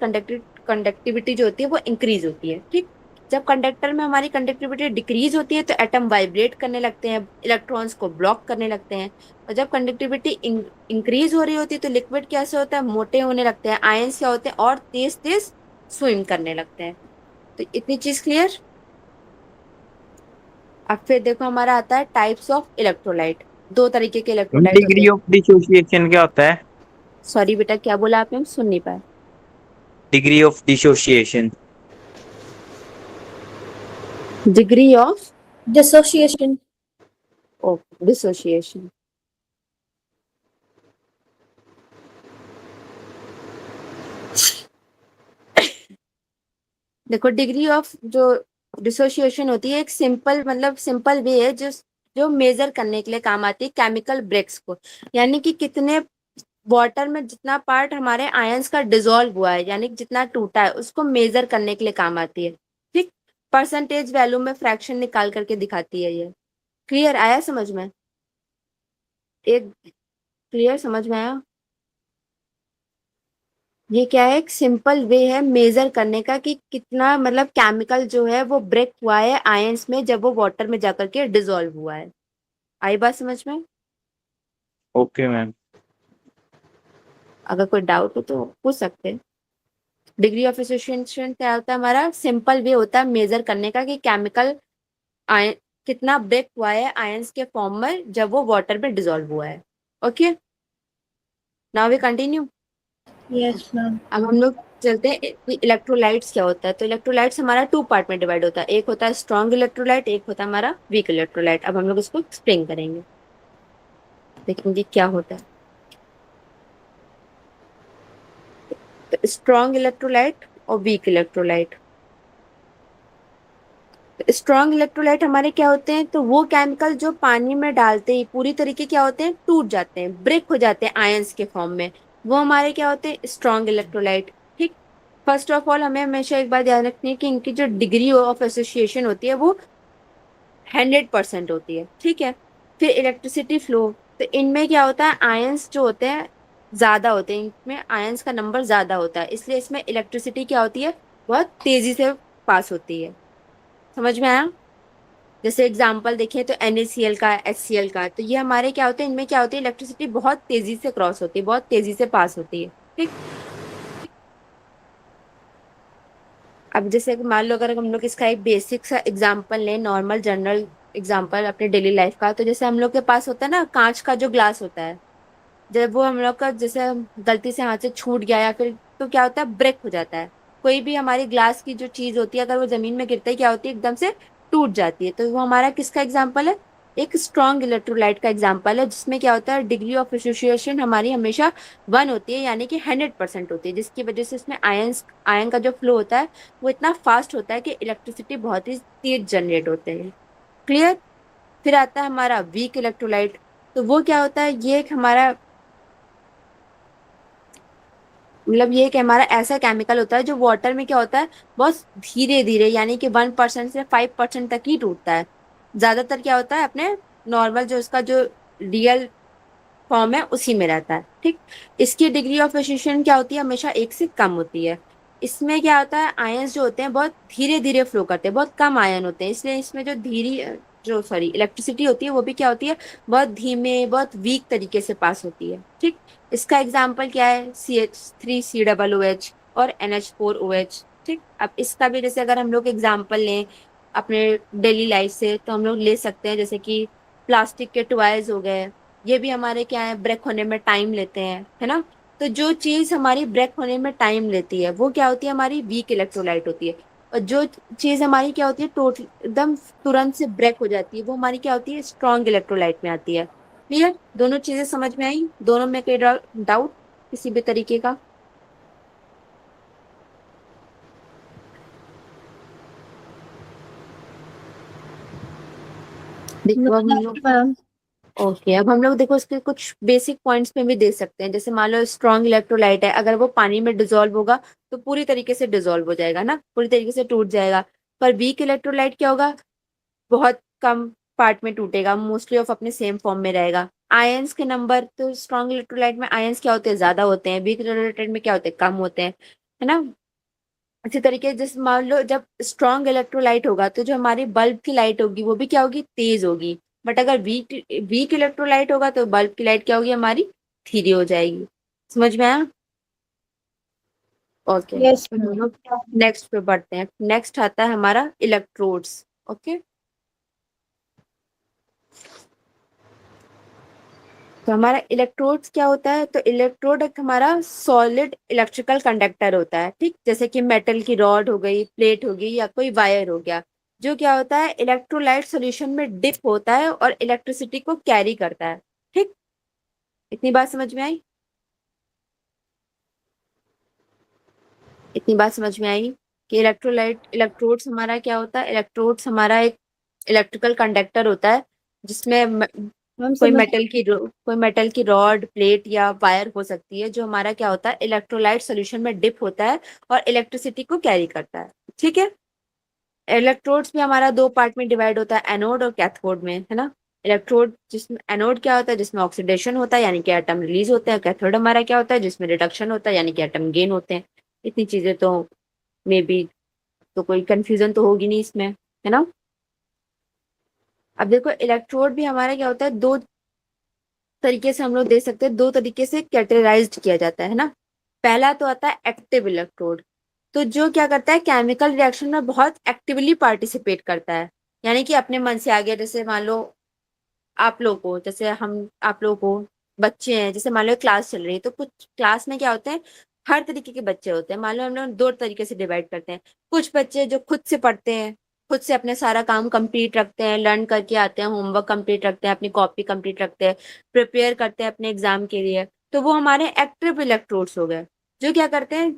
कंडक्टिविटी जो होती है वो इंक्रीज होती है। ठीक, जब कंडक्टर में हमारी कंडक्टिविटी डिक्रीज होती है तो एटम वाइब्रेट करने लगते हैं, इलेक्ट्रॉन्स को ब्लॉक करने लगते हैं। और जब कंडक्टिविटी इंक्रीज हो रही होती है तो लिक्विड कैसे होता है, मोटे होने लगते हैं, आयंस क्या होते हैं, और तेज तेज स्विम करने लगते हैं। तो इतनी चीज क्लियर। अब फिर देखो हमारा आता है टाइप्स ऑफ इलेक्ट्रोलाइट। दो तरीके के इलेक्ट्रोलाइट होते डिग्री हैं। ऑफ डिसोसिएशन क्या होता है? सॉरी बेटा, क्या बोला आपने, हम सुन नहीं पाए। Degree of dissociation. Degree of dissociation. Dissociation. देखो डिग्री ऑफ जो डिसोसिएशन होती है, एक सिंपल मतलब सिंपल वे है जो जो मेजर करने के लिए काम आती है केमिकल ब्रेक्स को, यानी कि कितने वाटर में जितना पार्ट हमारे आयंस का डिसॉल्व हुआ है, यानी कि जितना टूटा है, उसको मेजर करने के लिए काम आती है। ठीक, परसेंटेज वैल्यू में फ्रैक्शन निकाल करके दिखाती है ये। क्लियर आया समझ में? एक क्लियर समझ में आया? ये क्या है, एक सिंपल वे है मेजर करने का कि कितना मतलब केमिकल जो है वो ब्रेक हुआ है आयंस में जब वो वाटर में जाकर के डिसॉल्व हुआ है। आई बात समझ में? Okay ma'am. अगर कोई डाउट हो तो पूछ सकते हैं। डिग्री ऑफ एसोसिएशन क्या होता है, हमारा सिंपल वे होता है मेजर करने का कि केमिकल आयन कितना ब्रेक हुआ है आयंस के फॉर्म में जब वो वाटर में डिसॉल्व हुआ है। Okay, now we continue. Yes ma'am. अब हम लोग चलते हैं इलेक्ट्रोलाइट्स क्या होता है। तो इलेक्ट्रोलाइट्स हमारा टू पार्ट में डिवाइड होता है, एक होता है स्ट्रॉन्ग इलेक्ट्रोलाइट, एक होता है हमारा वीक इलेक्ट्रोलाइट। अब हम लोग इसको एक्सप्लेन करेंगे, देखेंगे क्या होता है। तो स्ट्रॉन्ग इलेक्ट्रोलाइट और वीक इलेक्ट्रोलाइट। स्ट्रॉन्ग इलेक्ट्रोलाइट हमारे क्या होते हैं, तो वो केमिकल जो पानी में डालते ही पूरी तरीके क्या होते हैं, टूट जाते हैं, ब्रेक हो जाते हैं आयंस के फॉर्म में, वो हमारे क्या होते हैं, स्ट्रॉन्ग इलेक्ट्रोलाइट। ठीक, फर्स्ट ऑफ ऑल हमें हमेशा एक बात ध्यान रखनी है कि इनकी जो डिग्री ऑफ एसोसिएशन होती है वो 100% होती है। ठीक है, फिर इलेक्ट्रिसिटी फ्लो, तो इनमें क्या होता है, आयंस जो होते हैं ज्यादा होते हैं, इनमें आयंस का नंबर ज्यादा होता है, इसलिए इसमें इलेक्ट्रिसिटी क्या होती है, बहुत तेजी से पास होती है। समझ में आया? जैसे एग्जाम्पल देखें तो NaCl का, HCl का, तो ये हमारे क्या होते हैं, इनमें क्या होती है, इलेक्ट्रिसिटी बहुत तेजी से क्रॉस होती है, बहुत तेजी से पास होती है। ठीक, अब जैसे कि मान लो अगर हम लोग इसका एक बेसिक सा एग्जाम्पल लें, नॉर्मल जनरल एग्जाम्पल अपने डेली लाइफ का, तो जैसे हम लोग के पास होता है ना कांच का जो ग्लास होता है, जब वो हम लोग का जैसे गलती से हाथ से छूट गया या फिर, तो क्या होता है, ब्रेक हो जाता है। कोई भी हमारी ग्लास की जो चीज होती है, अगर वो जमीन में गिरते ही क्या होती है, एकदम से टूट जाती है। तो वो हमारा किसका एग्जाम्पल है, एक स्ट्रॉन्ग इलेक्ट्रोलाइट का एग्जाम्पल है, जिसमें क्या होता है, डिग्री ऑफ एसोसिएशन हमारी हमेशा 1 होती है, यानी कि 100% होती है, जिसकी वजह से इसमें आयन का जो फ्लो होता है वो इतना फास्ट होता है कि इलेक्ट्रिसिटी बहुत ही तेज जनरेट होते हैं। क्लियर? फिर आता है हमारा वीक इलेक्ट्रोलाइट। तो वो क्या होता है, ये एक हमारा मतलब ये एक हमारा ऐसा केमिकल होता है जो वाटर में क्या होता है, बहुत धीरे धीरे, यानी कि 1% से 5% तक ही टूटता है। ज्यादातर क्या होता है, अपने नॉर्मल जो इसका जो रियल फॉर्म है उसी में रहता है। ठीक, इसकी डिग्री ऑफ एसोसिएशन क्या होती है, हमेशा 1 से कम होती है। इसमें क्या होता है, आयंस जो होते हैं बहुत धीरे धीरे फ्लो करते हैं, बहुत कम आयन होते हैं, इसलिए इसमें जो धीरे जो सॉरी इलेक्ट्रिसिटी होती है वो भी क्या होती है, बहुत धीमे बहुत वीक तरीके से पास होती है। ठीक, इसका एग्जाम्पल क्या है, CH3COOH और NH4OH। ठीक, अब इसका भी जैसे अगर हम लोग एग्जाम्पल लें अपने डेली लाइफ से, तो हम लोग ले सकते हैं जैसे कि प्लास्टिक के टॉयज हो गए, ये भी हमारे क्या है, ब्रेक होने में टाइम लेते हैं, है ना। तो जो चीज हमारी ब्रेक होने में टाइम लेती है वो क्या होती है, हमारी वीक इलेक्ट्रोलाइट होती है। और जो चीज हमारी क्या होती है, टोटल एकदम तुरंत से ब्रेक हो जाती है, वो हमारी क्या होती है, स्ट्रॉन्ग इलेक्ट्रोलाइट में आती है। क्लियर, दोनों चीजें समझ में आई, दोनों में कोई डाउट किसी भी तरीके का? देखो अब हम लोग, मैम। ओके अब हम लोग देखो इसके कुछ बेसिक पॉइंट्स पे भी दे सकते हैं। जैसे मान लो स्ट्रॉन्ग इलेक्ट्रोलाइट है, अगर वो पानी में डिजोल्व होगा तो पूरी तरीके से डिजोल्व हो जाएगा ना, पूरी तरीके से टूट जाएगा। पर वीक इलेक्ट्रोलाइट क्या होगा, बहुत कम पार्ट में टूटेगा, मोस्टली ऑफ अपने सेम फॉर्म में रहेगा। आयंस के नंबर, तो स्ट्रॉन्ग इलेक्ट्रोलाइट में आयंस क्या होते हैं, ज्यादा होते हैं, वीक इलेक्ट्रोलाइट में क्या होते हैं, कम होते हैं, है ना। इसी तरीके जैसे मान लो जब स्ट्रॉन्ग इलेक्ट्रोलाइट होगा तो जो हमारी बल्ब की लाइट होगी वो भी क्या होगी, तेज होगी। बट अगर वीक वीक इलेक्ट्रोलाइट होगा तो बल्ब की लाइट क्या होगी, हमारी धीरे हो जाएगी। समझ में आया? ओके, यस हम मैम। लोग नेक्स्ट पे बढ़ते हैं। नेक्स्ट आता है हमारा इलेक्ट्रोड्स। ओके, तो हमारा इलेक्ट्रोड्स क्या होता है, तो इलेक्ट्रोड एक हमारा सॉलिड इलेक्ट्रिकल कंडक्टर होता है। ठीक, जैसे कि मेटल की रॉड हो गई, प्लेट हो गई, या कोई वायर हो गया, जो क्या होता है, इलेक्ट्रोलाइट सॉल्यूशन में डिप होता है और इलेक्ट्रिसिटी को कैरी करता है। ठीक, इतनी बात समझ में आई? इतनी बात समझ में आई कि इलेक्ट्रोड्स हमारा क्या होता है, इलेक्ट्रोड्स हमारा एक इलेक्ट्रिकल कंडक्टर होता है, जिसमें मैम समझ। कोई मेटल की रॉड, प्लेट या वायर हो सकती है, जो हमारा क्या होता है, इलेक्ट्रोलाइट सॉल्यूशन में डिप होता है और इलेक्ट्रिसिटी को कैरी करता है। ठीक है, इलेक्ट्रोड्स भी हमारा दो पार्ट में डिवाइड होता है, एनोड और कैथोड में, है ना। इलेक्ट्रोड जिसमें एनोड क्या होता है, जिसमें ऑक्सीडेशन होता है यानी कि एटम रिलीज होते हैं। कैथोड हमारा क्या होता है, जिसमें रिडक्शन होता है यानी कि एटम गेन होते हैं। इतनी चीजें तो मे बी, तो कोई कंफ्यूजन तो होगी नहीं इसमें, है ना। अब देखो इलेक्ट्रोड भी हमारा क्या होता है, दो तरीके से हम लोग दे सकते हैं, दो तरीके से कैटेगराइज्ड किया जाता है ना। पहला तो आता है एक्टिव इलेक्ट्रोड, तो जो क्या करता है, केमिकल रिएक्शन में बहुत एक्टिवली पार्टिसिपेट करता है, यानी कि अपने मन से आ गया। जैसे मान लो आप लोग को, जैसे हम आप लोग को बच्चे हैं, जैसे मान लो क्लास चल रही है, तो कुछ क्लास में क्या होते हैं, हर तरीके के बच्चे होते हैं। मान लो हम लोग दो तरीके से डिवाइड करते हैं। कुछ बच्चे जो खुद से पढ़ते हैं, खुद से अपने सारा काम कंप्लीट रखते हैं, लर्न करके आते हैं, होमवर्क कंप्लीट रखते हैं, अपनी कॉपी कंप्लीट रखते हैं, प्रिपेयर करते हैं अपने एग्जाम के लिए, तो वो हमारे एक्टिव इलेक्ट्रोड्स हो गए, जो क्या करते हैं,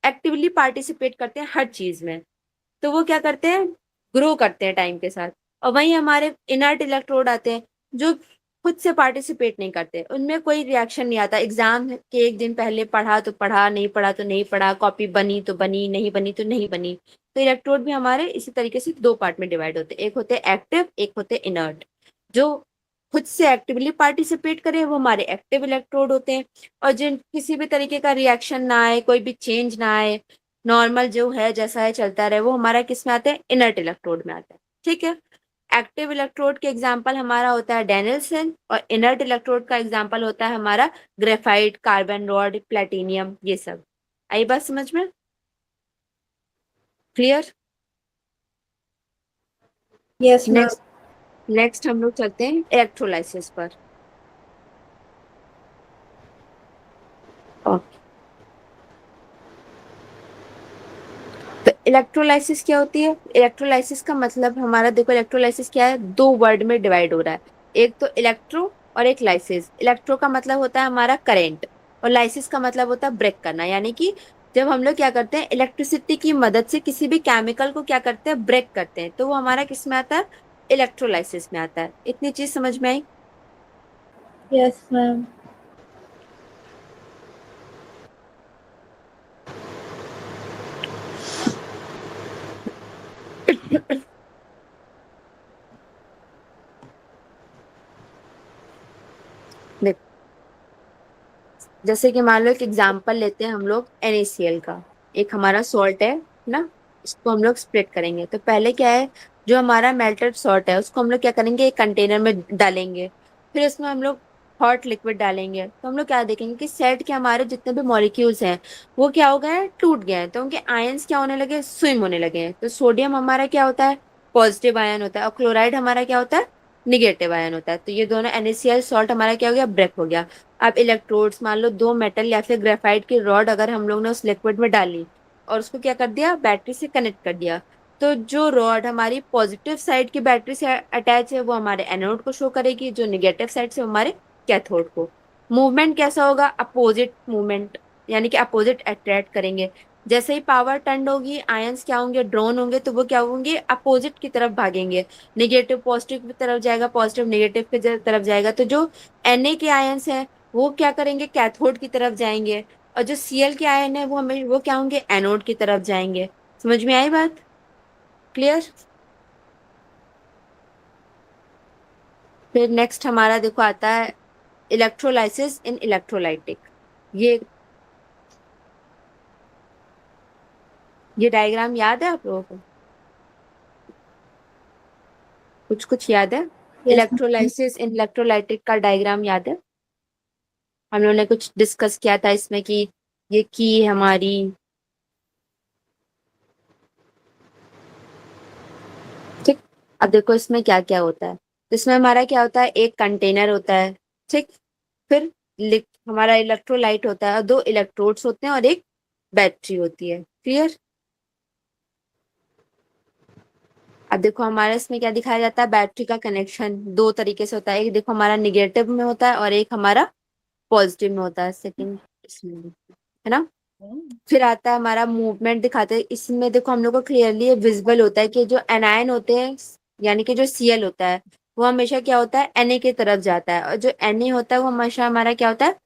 एक्टिवली पार्टिसिपेट करते हैं हर चीज में। तो वो क्या करते हैं, ग्रो करते हैं टाइम के साथ। और वहीं हमारे इनर्ट इलेक्ट्रोड आते हैं, जो खुद से पार्टिसिपेट नहीं करते, उनमें कोई रिएक्शन नहीं आता। एग्जाम के एक दिन पहले पढ़ा तो पढ़ा, नहीं पढ़ा तो नहीं पढ़ा, कॉपी बनी तो बनी, नहीं बनी तो नहीं बनी। तो इलेक्ट्रोड भी हमारे इसी तरीके से दो पार्ट में डिवाइड होते हैं, एक होते हैं एक्टिव, एक होते हैं इनर्ट। जो खुद से एक्टिवली पार्टिसिपेट करे वो हमारे एक्टिव इलेक्ट्रोड होते हैं, और जिन किसी भी तरीके का रिएक्शन ना आए, कोई भी चेंज ना आए, नॉर्मल जो है जैसा है चलता रहे, वो हमारा किस में आता है, इनर्ट इलेक्ट्रोड में आता है। ठीक है, एक्टिव इलेक्ट्रोड के एग्जाम्पल हमारा होता है डेनिल्सन, और इनर्ट इलेक्ट्रोड का एग्जाम्पल होता है हमारा ग्रेफाइट, कार्बन रॉड, प्लेटिनियम, ये सब। आई बात समझ में? Clear? Yes ma'am. Next next हम लोग चलते हैं इलेक्ट्रोलाइसिस पर। ओके, तो इलेक्ट्रोलाइसिस क्या होती है, इलेक्ट्रोलाइसिस का मतलब हमारा देखो, इलेक्ट्रोलाइसिस क्या है, दो वर्ड में डिवाइड हो रहा है। एक तो इलेक्ट्रो और एक लाइसिस। इलेक्ट्रो का मतलब होता है हमारा करंट, और लाइसिस का मतलब होता है ब्रेक करना, यानी कि जब हम लोग क्या करते हैं, इलेक्ट्रिसिटी की मदद से किसी भी केमिकल को क्या करते हैं, ब्रेक करते हैं, तो वो हमारा किस में आता है, इलेक्ट्रोलाइसिस में आता है। इतनी चीज समझ में आई? Yes ma'am. देखो, जैसे कि मान लो एक एग्जांपल लेते हैं हम लोग NaCl का। एक हमारा सॉल्ट है ना, इसको हम लोग स्प्लिट करेंगे। तो पहले क्या है, जो हमारा मेल्टेड सॉल्ट है उसको हम लोग क्या करेंगे, एक कंटेनर में डालेंगे। फिर इसमें हम लोग हॉट लिक्विड डालेंगे। तो हम लोग क्या देखेंगे कि सेट के हमारे जितने भी मॉलिक्यूल्स हैं वो क्या हो गए हैं, टूट गए हैं। तो उनके आयंस क्या होने लगे, स्विम होने लगे हैं। तो सोडियम हमारा क्या होता है, पॉजिटिव आयन होता है, और क्लोराइड हमारा क्या होता है, निगेटिव आयन होता है। तो ये दोनों NaCl सॉल्ट हमारा क्या हो गया, ब्रेक हो गया। अब इलेक्ट्रोड्स, मान लो दो मेटल या फिर ग्रेफाइट की रॉड अगर हम लोग ने उस लिक्विड में डाली और उसको क्या कर दिया, बैटरी से कनेक्ट कर दिया, तो जो रॉड हमारी पॉजिटिव साइड की बैटरी से अटैच है वो हमारे एनोड को शो करेगी, जो निगेटिव साइड से हमारे कैथोड को। मूवमेंट कैसा होगा, अपोजिट मूवमेंट, यानी कि अपोजिट अट्रैक्ट करेंगे। जैसे ही पावर टर्न होगी, आयंस क्या होंगे, ड्रॉन होंगे, तो वो क्या होंगे, अपोजिट की तरफ भागेंगे। निगेटिव पॉजिटिव की तरफ जाएगा, पॉजिटिव निगेटिव की तरफ जाएगा। तो जो Na के आयंस हैं वो क्या करेंगे, कैथोड की तरफ जाएंगे, और जो Cl के आयन है वो क्या होंगे, एनोड की तरफ जाएंगे। समझ में आई बात, क्लियर। फिर नेक्स्ट हमारा देखो आता है इलेक्ट्रोलाइसिस इन इलेक्ट्रोलाइटिक। ये ये डायग्राम याद है आप लोगों को, कुछ कुछ याद है, यस मैम। इलेक्ट्रोलाइसिस इन इलेक्ट्रोलाइटिक का डायग्राम याद है। हम लोगों ने कुछ डिस्कस किया था इसमें कि ये की हमारी, ठीक। अब देखो इसमें क्या क्या होता है। इसमें हमारा क्या होता है, एक कंटेनर होता है, ठीक। फिर हमारा इलेक्ट्रोलाइट होता है, और दो इलेक्ट्रोड्स होते हैं, और एक बैटरी होती है, क्लियर। अब देखो हमारे इसमें क्या दिखाया जाता है, बैटरी का कनेक्शन दो तरीके से होता है। एक देखो हमारा निगेटिव में होता है और एक हमारा पॉजिटिव में होता है, सेकंड इसमें, है ना। फिर आता है हमारा मूवमेंट दिखाते हैं। इसमें देखो हम लोग को क्लियरली विजिबल होता है कि जो एनायन होते हैं, यानी कि जो Cl होता है वो हमेशा क्या होता है, Na की तरफ जाता है, और जो Na होता है वो हमेशा हमारा क्या होता है,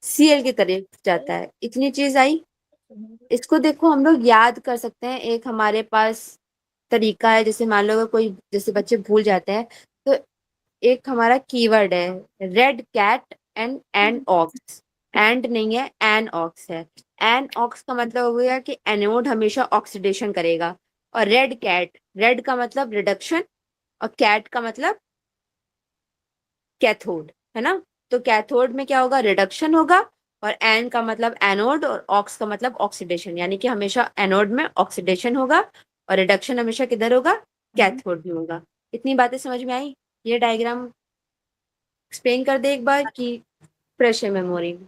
Cl की तरफ जाता है। इतनी चीज आई। इसको देखो हम लोग याद कर सकते हैं, एक हमारे पास तरीका है। जैसे मान लो अगर कोई, जैसे बच्चे भूल जाते हैं, तो एक हमारा कीवर्ड है red cat and ox. And नहीं है, एन ऑक्स है। एन ऑक्स का मतलब हो गया कि एनोड हमेशा ऑक्सीडेशन करेगा। और रेड कैट, रेड का मतलब रिडक्शन, और कैट का मतलब कैथोड, है ना। तो कैथोड में क्या होगा, रिडक्शन होगा। और एन का मतलब एनोड, और ऑक्स का मतलब ऑक्सीडेशन, यानी कि हमेशा एनोड में ऑक्सीडेशन होगा, और रिडक्शन हमेशा किधर होगा, कैथोड में होगा। इतनी बातें समझ में आई। ये डायग्राम एक्सप्लेन कर दे एक बार कि फ्रेश है मेमोरी में।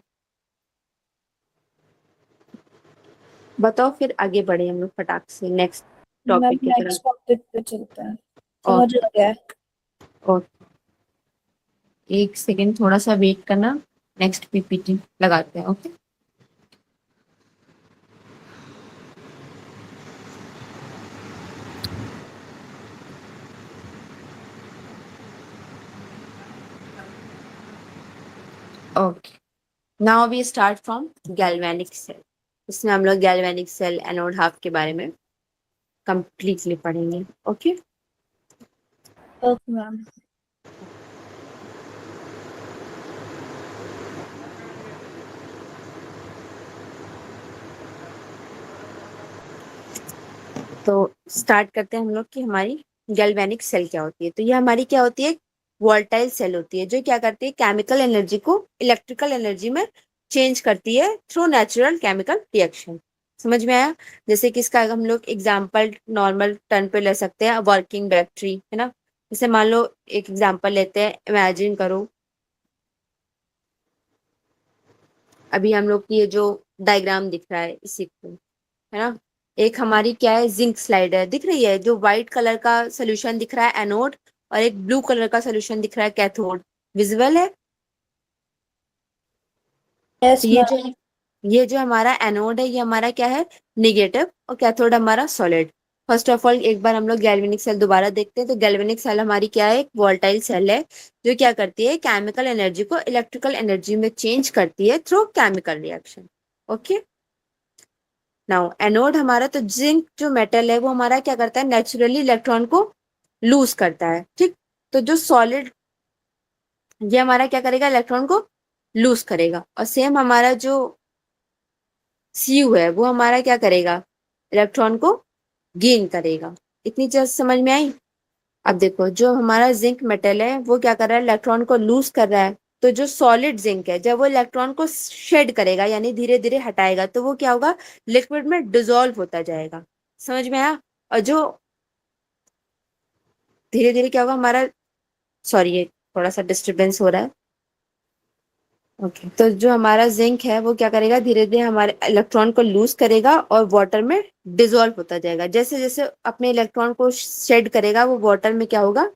बताओ, फिर आगे बढ़े हम लोग फटाक से नेक्स्ट मैम टॉपिक की तरफ। नेक्स्ट टॉपिक पे चलते हैं। और समझ आ गया है। और एक सेकेंड थोड़ा सा वेट करना, नेक्स्ट PPT लगाते हैं, okay. Okay, now we start from galvanic cell. इसमें हम लोग गैल्वेनिक सेल एनोड हाफ के बारे में कंप्लीटली पढ़ेंगे, ओके। Okay ma'am. तो स्टार्ट करते हैं हम लोग कि हमारी गैल्वेनिक सेल क्या होती है। तो ये हमारी क्या होती है, वोल्टाइल सेल होती है, जो क्या करती है, केमिकल एनर्जी को इलेक्ट्रिकल एनर्जी में चेंज करती है थ्रू नेचुरल केमिकल रिएक्शन। समझ में आया। जैसे कि इसका हम लोग एग्जांपल नॉर्मल टर्न पे ले सकते हैं, वर्किंग बैटरी, है ना। जैसे मान लो एक एग्जांपल लेते हैं, इमेजिन करो अभी हम लोग की ये जो डायग्राम दिख रहा है इसी को, है ना। एक हमारी क्या है, जिंक स्लाइडर दिख रही है, जो व्हाइट कलर का सोल्यूशन दिख रहा है एनोड, और एक ब्लू कलर का सोल्यूशन दिख रहा है कैथोड, विजिबल है। यस तो मैम। ये जो हमारा एनोड है ये हमारा क्या है, निगेटिव, और कैथोड हमारा सॉलिड। फर्स्ट ऑफ ऑल एक बार हम लोग गैल्वेनिक सेल दोबारा देखते हैं। तो गैल्वेनिक सेल हमारी क्या है, एक वोल्टाइल सेल है, जो क्या करती है, केमिकल एनर्जी को इलेक्ट्रिकल एनर्जी में चेंज करती है through chemical reaction, okay. Now anode हमारा, तो जिंक जो मेटल है वो हमारा क्या करता है, नेचुरली इलेक्ट्रॉन को लूज करता है, ठीक। तो जो सॉलिड, ये हमारा क्या करेगा, इलेक्ट्रॉन को लूज करेगा। और सेम हमारा जो Cu है वो हमारा क्या करेगा, इलेक्ट्रॉन को गेन करेगा। इतनी चीज समझ में आई। अब देखो जो हमारा जिंक मेटल है वो क्या कर रहा है, इलेक्ट्रॉन को लूज कर रहा है। तो जो सॉलिड जिंक है जब वो इलेक्ट्रॉन को शेड करेगा यानी धीरे धीरे हटाएगा तो वो क्या होगा, लिक्विड में डिसॉल्व होता जाएगा। समझ में आया। और जो धीरे धीरे क्या होगा हमारा, सॉरी ये थोड़ा सा डिस्टरबेंस हो रहा है। ओके तो जो हमारा जिंक है वो क्या करेगा, धीरे धीरे हमारे इलेक्ट्रॉन को लूज करेगा और वाटर में डिसॉल्व होता जाएगा। जैसे जैसे अपने इलेक्ट्रॉन को शेड करेगा वो वाटर में क्या होगा,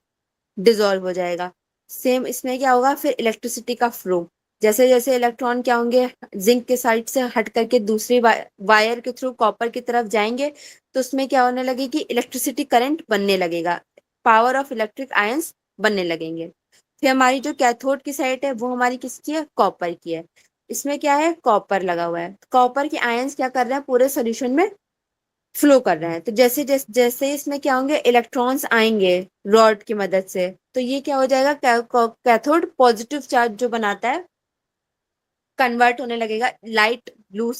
डिसॉल्व हो जाएगा। सेम इसमें क्या होगा फिर इलेक्ट्रिसिटी का फ्लो, जैसे जैसे इलेक्ट्रॉन क्या होंगे जिंक के साइड से हट करके दूसरी वायर के थ्रू कॉपर की तरफ जाएंगे तो उसमें क्या होने लगेगी, इलेक्ट्रिसिटी करंट बनने लगेगा, पावर ऑफ इलेक्ट्रिक आयंस बनने लगेंगे। फिर हमारी जो कैथोड की साइड है वो हमारी किसकी है, कॉपर की है। इसमें क्या है, कॉपर लगा हुआ है। कॉपर के आयंस क्या कर रहे हैं, पूरे सोल्यूशन में फ्लो कर रहे हैं। तो जैसे जैसे जैसे इसमें क्या होंगे, इलेक्ट्रॉन्स आएंगे रॉड की मदद से, तो ये क्या हो जाएगा, कैथोड पॉजिटिव चार्ज जो बनाता है कन्वर्ट होने लगेगा लाइट ब्लू।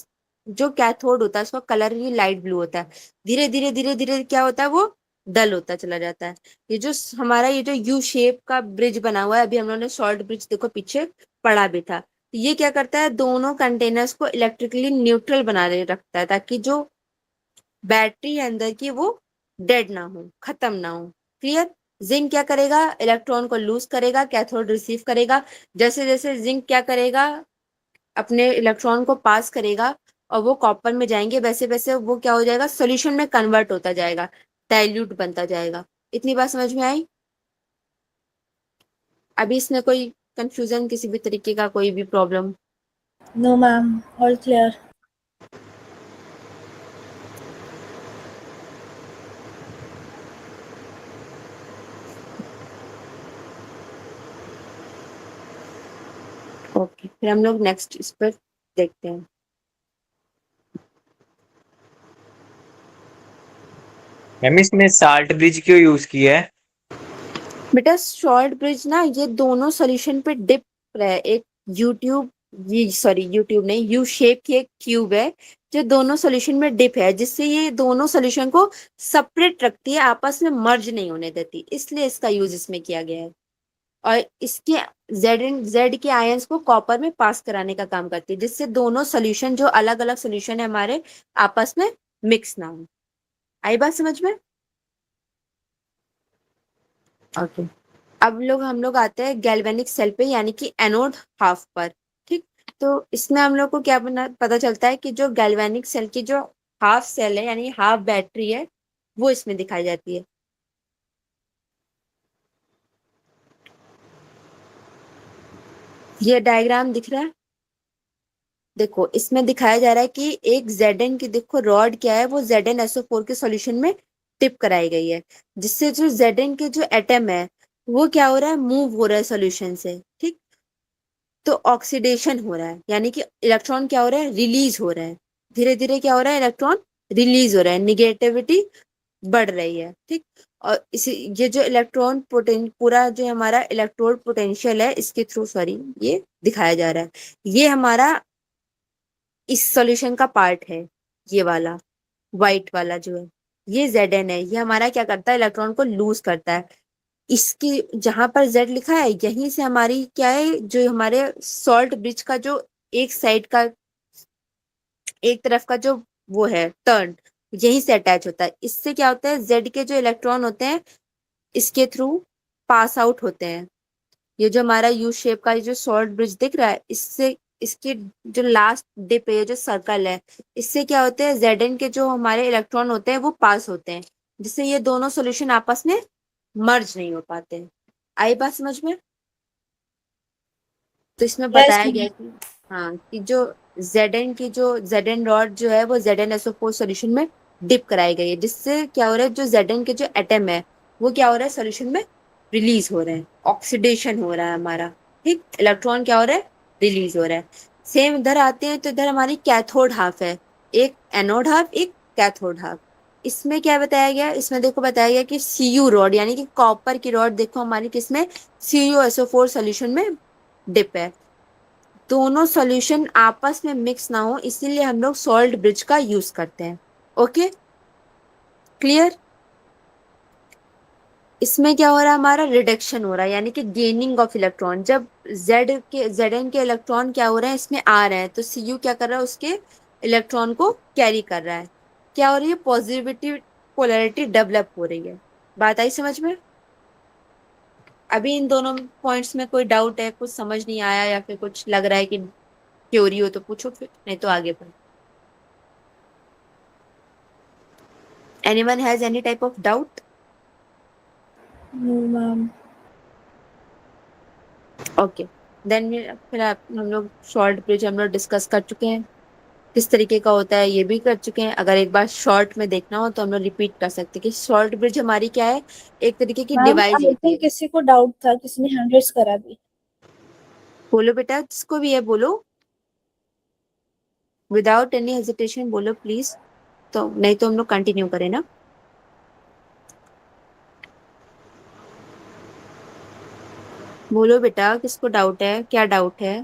जो कैथोड होता है उसका कलर ही लाइट ब्लू होता है। धीरे धीरे धीरे धीरे क्या होता है, वो डल होता चला जाता है। ये जो हमारा ये जो यू शेप का ब्रिज बना हुआ है, अभी हम लोगों ने शॉर्ट ब्रिज देखो पीछे पढ़ा भी था। तो ये क्या करता है, दोनों कंटेनर्स को इलेक्ट्रिकली न्यूट्रल बना रखता है ताकि जो बैटरी है अंदर की वो डेड ना हो, खत्म ना हो। क्लियर। जिंक क्या करेगा, इलेक्ट्रॉन को लूज करेगा, कैथोड रिसीव करेगा। जैसे जैसे जिंक क्या करेगा, अपने इलेक्ट्रॉन को पास करेगा और वो कॉपर में जाएंगे, वैसे वैसे वो क्या हो जाएगा, सोल्यूशन में कन्वर्ट होता जाएगा, डाइल्यूट बनता जाएगा। इतनी बात समझ में आई। अभी इसमें कोई कंफ्यूजन, किसी भी तरीके का कोई भी problem? No ma'am, all clear. Okay फिर हम लोग नेक्स्ट इस पर देखते हैं। मैम इसमें साल्ट ब्रिज क्यों यूज किया है? बेटा शॉर्ट ब्रिज ना, ये दोनों सोल्यूशन पे डिप रहा है। एक यूट्यूब, ये सॉरी यूट्यूब नहीं, यू शेप की एक क्यूब है जो दोनों सोल्यूशन में डिप है, जिससे ये दोनों सोल्यूशन को सेपरेट रखती है, आपस में मर्ज नहीं होने देती, इसलिए इसका यूज इसमें किया गया है। और इसके जेड के आयंस को कॉपर में पास कराने का काम करती है, जिससे दोनों सोल्यूशन जो अलग अलग सोल्यूशन है हमारे, आपस में मिक्स ना हो। आई बात समझ में? ओके अब हम लोग आते हैं गैल्वेनिक सेल पे, यानी कि एनोड हाफ पर। ठीक। तो इसमें हम लोग को क्या पता चलता है कि जो गैल्वेनिक सेल की जो हाफ सेल है यानी हाफ बैटरी है वो इसमें दिखाई जाती है। ये डायग्राम दिख रहा है, देखो इसमें दिखाया जा रहा है कि एक Zn की देखो रॉड क्या है, वो ZnSO4 के सॉल्यूशन में टिप कराई गई है, जिससे जो Zn के जो एटम है वो क्या हो रहा है, मूव हो रहा है सॉल्यूशन से। ठीक। तो ऑक्सीडेशन हो रहा है, यानी कि इलेक्ट्रॉन क्या हो रहा है, रिलीज हो रहा है। धीरे धीरे क्या हो रहा है, इलेक्ट्रॉन रिलीज हो रहा है, निगेटिविटी बढ़ रही है। ठीक। और इसी ये जो इलेक्ट्रॉन पूरा जो हमारा इलेक्ट्रोड पोटेंशियल है इसके थ्रू, सॉरी ये दिखाया जा रहा है, ये हमारा इस सॉल्यूशन का पार्ट है। ये वाला व्हाइट वाला जो है ये Zn है, ये हमारा क्या करता है, इलेक्ट्रॉन को लूज करता है। इसकी जहां पर Z लिखा है यहीं से हमारी क्या है, जो हमारे सॉल्ट ब्रिज का जो एक साइड का, एक तरफ का जो वो है टर्न, यहीं से अटैच होता है। इससे क्या होता है, Z के जो इलेक्ट्रॉन होते हैं इसके थ्रू पास आउट होते हैं। ये जो हमारा यू शेप का ये जो सॉल्ट ब्रिज दिख रहा है, इससे इसकी जो लास्ट डिप है, ये जो सर्कल है, इससे क्या होते हैं, Zn के जो हमारे इलेक्ट्रॉन होते हैं वो पास होते हैं, जिससे ये दोनों सॉल्यूशन आपस में मर्ज नहीं हो पाते हैं। आई बात समझ में? तो इसमें यस बताया गया कि हाँ, कि जो Zn की जो Zn रॉड जो है वो ZnSO4 सॉल्यूशन में डिप कराई गई है, जिससे क्या हो रहा है, जो Zn के जो एटम है वो क्या हो रहा है, सॉल्यूशन में रिलीज हो रहे हैं, ऑक्सीडेशन हो रहा है हमारा। ठीक। इलेक्ट्रॉन क्या हो रहा है, रिलीज हो रहा है। सेम इधर आते हैं तो इधर हमारी कैथोड हाफ है, एक एनोड हाफ, एक कैथोड हाफ। इसमें क्या बताया गया, इसमें देखो बताया गया कि Cu रॉड यानी कि कॉपर की रॉड देखो हमारी किसमें, CuSO4 सॉल्यूशन में डिप है। दोनों सॉल्यूशन आपस में मिक्स ना हो, इसीलिए हम लोग सॉल्ट ब्रिज का यूज करते हैं। Okay, clear? इसमें क्या हो रहा है, हमारा रिडक्शन हो रहा है, यानी कि गेनिंग ऑफ इलेक्ट्रॉन। जब Zn के इलेक्ट्रॉन क्या हो रहे हैं, इसमें आ रहे हैं, तो Cu क्या कर रहा है, उसके इलेक्ट्रॉन को कैरी कर रहा है। क्या हो रही है, पॉजिटिविटी पोलैरिटी डेवलप हो रही है। बात आई समझ में? अभी इन दोनों पॉइंट्स में कोई डाउट है, कुछ समझ नहीं आया, या फिर कुछ लग रहा है कि थ्योरी हो तो पूछो, फिर नहीं तो आगे बढ़ो। Anyone has any type of doubt? No ma'am. Okay, then फिर हम लोग शॉर्ट ब्रिज हम लोग डिस्कस कर चुके हैं, किस तरीके का होता है ये भी कर चुके हैं। अगर एक बार शॉर्ट में देखना हो तो हम लोग रिपीट कर सकते हैं कि शॉर्ट ब्रिज हमारी क्या है, एक तरीके की मैम डिवाइस आई होती थिंक है। किसी को डाउट था, किसी ने हैंड रेज करा भी। बोलो बेटा, जिसको भी है बोलो, विदाउट एनी हेजिटेशन बोलो प्लीज, तो नहीं तो हम लोग कंटिन्यू करें ना। बोलो बेटा, किसको डाउट है, क्या डाउट है?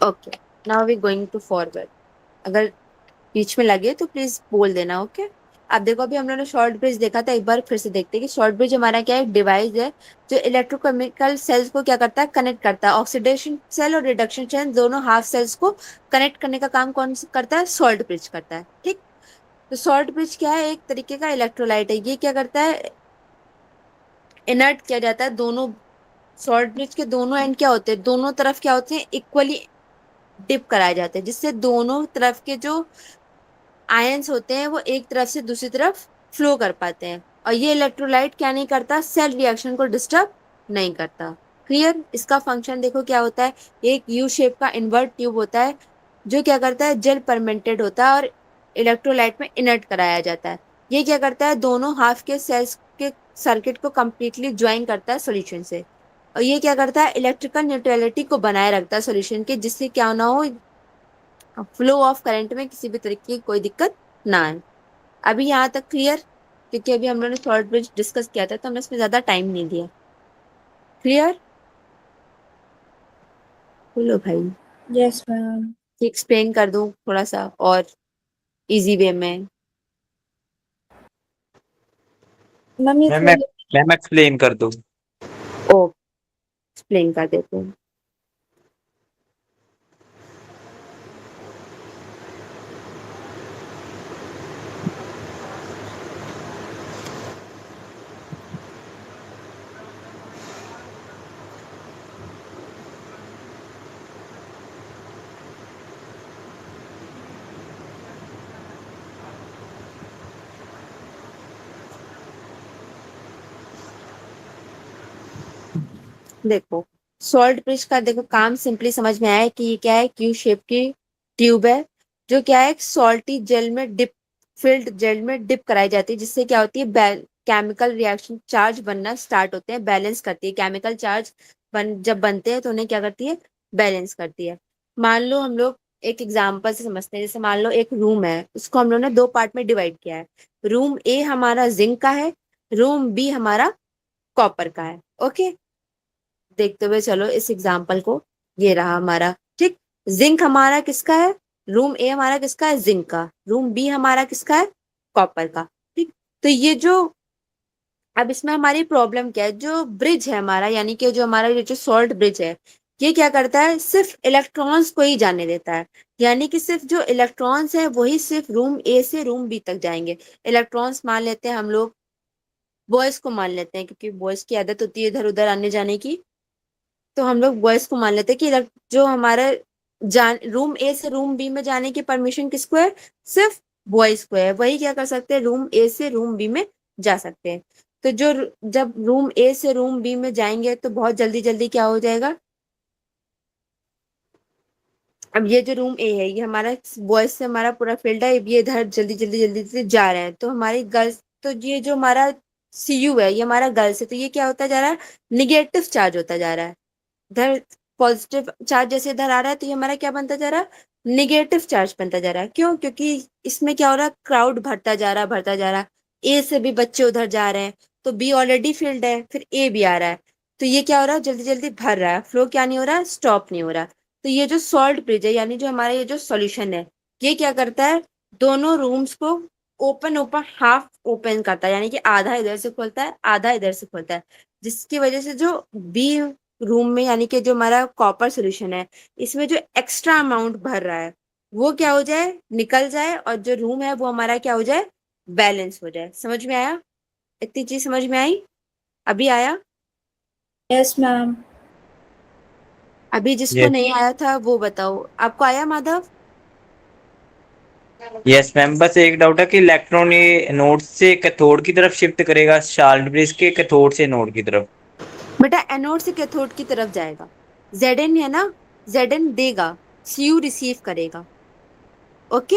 Okay, now we going to forward. अगर बीच में लगे तो प्लीज बोल देना। ओके, अब देखो, अभी हम लोगों ने शॉर्ट ब्रिज देखा था, एक बार फिर से देखते हैं कि शॉर्ट ब्रिज हमारा क्या है, एक डिवाइस है जो इलेक्ट्रोकेमिकल सेल्स को क्या करता है, कनेक्ट करता है। ऑक्सीडेशन सेल और रिडक्शन सेल दोनों हाफ सेल्स को कनेक्ट करने का काम कौन करता है, सॉल्ट ब्रिज करता है। ठीक, तो सॉल्ट ब्रिज क्या है, एक तरीके का इलेक्ट्रोलाइट है। ये क्या करता है, इनर्ट किया जाता है। दोनों सॉल्ट ब्रिज के दोनों एंड क्या होते हैं, दोनों तरफ क्या होते हैं, इक्वली डिप कराए जाते हैं, जिससे दोनों तरफ के जो आयंस होते हैं वो एक तरफ से दूसरी तरफ फ्लो कर पाते हैं। और ये इलेक्ट्रोलाइट क्या नहीं करता, सेल रिएक्शन को डिस्टर्ब नहीं करता। क्लियर? इसका फंक्शन देखो क्या होता है, एक यू शेप का इनवर्ट ट्यूब होता है जो क्या करता है, जेल परमेंटेड होता है और इलेक्ट्रोलाइट में इनर्ट कराया जाता है। ये क्या करता है, दोनों हाफ के सेल्स के सर्किट को कंप्लीटली ज्वाइन करता है सॉल्यूशन से। और ये क्या करता है, इलेक्ट्रिकल न्यूट्रलिटी को बनाए रखता है सॉल्यूशन के, जिससे क्या ना हो, फ्लो ऑफ करंट में किसी भी तरीके की कोई दिक्कत ना आए। अभी यहाँ तक क्लियर? क्योंकि अभी हम लोगों ने शॉर्ट ब्रिज डिस्कस किया था तो हमने इसमें ज्यादा टाइम नहीं दिया। क्लियर? बोलो भाई, यस मैम। कि एक्सप्लेन कर दूं थोड़ा सा और इजी वे में? मैम ये मैम मैं थोड़ी। मैम एक्सप्लेन कर दूं। ओ, एक्सप्लेन कर देते हैं। देखो, सॉल्ट ब्रिज का देखो काम सिंपली समझ में आया है कि ये क्या है, क्यू शेप की ट्यूब है जो क्या है, सॉल्टी जेल में डिप, फिल्ड जेल में डिप कराई जाती है, जिससे क्या होती है, केमिकल रिएक्शन चार्ज बनना स्टार्ट होते हैं, बैलेंस करती है। केमिकल चार्ज जब बनते हैं तो उन्हें क्या करती है, बैलेंस करती है। मान लो हम लोग एक एग्जाम्पल से समझते हैं, जैसे मान लो एक रूम है, उसको हम लोग ने दो पार्ट में डिवाइड किया है। रूम ए हमारा जिंक का है, रूम बी हमारा कॉपर का है। ओके, देखते हुए चलो इस एग्जाम्पल को, ये रहा हमारा। ठीक, जिंक हमारा किसका है, रूम ए हमारा किसका है, जिंक का। रूम बी हमारा किसका है, कॉपर का। ठीक, तो ये जो, अब इसमें हमारी प्रॉब्लम क्या है, जो ब्रिज है हमारा, यानी कि जो हमारा ये जो सॉल्ट ब्रिज है, ये क्या करता है, सिर्फ इलेक्ट्रॉन्स को ही जाने देता है। यानी कि सिर्फ जो इलेक्ट्रॉन्स है वही सिर्फ रूम ए से रूम बी तक जाएंगे। इलेक्ट्रॉन्स मान लेते हैं हम लोग, बॉयज को मान लेते हैं, क्योंकि बॉयज की आदत होती है इधर उधर आने जाने की, तो हम लोग बॉयज को मान लेते हैं कि जो हमारा रूम ए से रूम बी में जाने की परमिशन किसको है, सिर्फ बॉयज को है। वही क्या कर सकते हैं, रूम ए से रूम बी में जा सकते हैं। तो जो जब रूम ए से रूम बी में जाएंगे तो बहुत जल्दी जल्दी क्या हो जाएगा, अब ये जो रूम ए है ये हमारा बॉयज से हमारा पूरा फील्ड है, अब ये इधर जल्दी जल्दी जल्दी से जा रहे हैं, तो हमारी गर्ल्स, तो ये जो हमारा सीयू है ये हमारा गर्ल्स है, तो ये क्या होता जा रहा है, निगेटिव चार्ज होता जा रहा है। इधर पॉजिटिव चार्ज जैसे इधर आ रहा है तो ये हमारा क्या बनता जा रहा है, निगेटिव चार्ज बनता जा रहा है। क्यों? क्योंकि इसमें क्या हो रहा है, क्राउड भरता जा रहा है, भरता जा रहा है। ए से भी बच्चे उधर जा रहे हैं, तो बी ऑलरेडी फिल्ड है, फिर ए भी आ रहा है, तो ये क्या हो रहा है, जल्दी जल्दी भर रहा है, फ्लो क्या नहीं हो रहा, स्टॉप नहीं हो रहा। तो ये जो सॉल्ट ब्रिज है, यानी जो हमारा ये जो सॉल्यूशन है, ये क्या करता है, दोनों रूम्स को ओपन ओपन हाफ ओपन करता है, यानी कि आधा इधर से खोलता है आधा इधर से खोलता है, जिसकी वजह से जो बी रूम में, यानी कि जो हमारा कॉपर सॉल्यूशन है, इसमें जो एक्स्ट्रा अमाउंट भर रहा है वो क्या हो जाए, निकल जाए, और जो रूम है वो हमारा क्या हो जाए, बैलेंस हो जाए। समझ में आया? इतनी चीज समझ में आई? अभी आया? Yes ma'am. अभी जिसको यस। नहीं आया था वो बताओ, आपको आया माधव? यस मैम, बस एक डाउट है कि इलेक्ट्रॉन ये नोड से कैथोड की तरफ शिफ्ट करेगा, साल्ट ब्रिज के कैथोड से नोड की तरफ। बेटा एनोड से कैथोड की तरफ जाएगा, Zn है ना, Zn देगा, Cu रिसीव करेगा। ओके।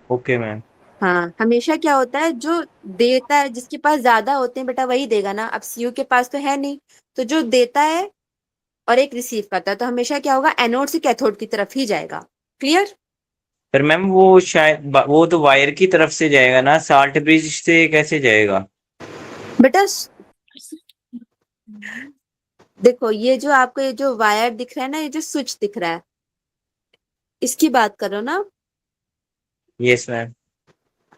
Okay ma'am. हाँ, हमेशा क्या होता है, जो देता है जिसके पास ज्यादा होते हैं बेटा वही देगा ना, अब Cu के पास तो है नहीं, तो जो देता है और एक रिसीव करता है, तो हमेशा क्या होगा, एनोड से कैथोड की तरफ ही जाएगा। क्लियर? पर मैम वो शायद वो तो वायर की तरफ से जाएगा ना, साल्ट ब्रिज से कैसे जाएगा? बेटा देखो, ये जो आपको ये जो वायर दिख रहा है ना, ये जो स्विच दिख रहा है, इसकी बात करो ना। Yes ma'am.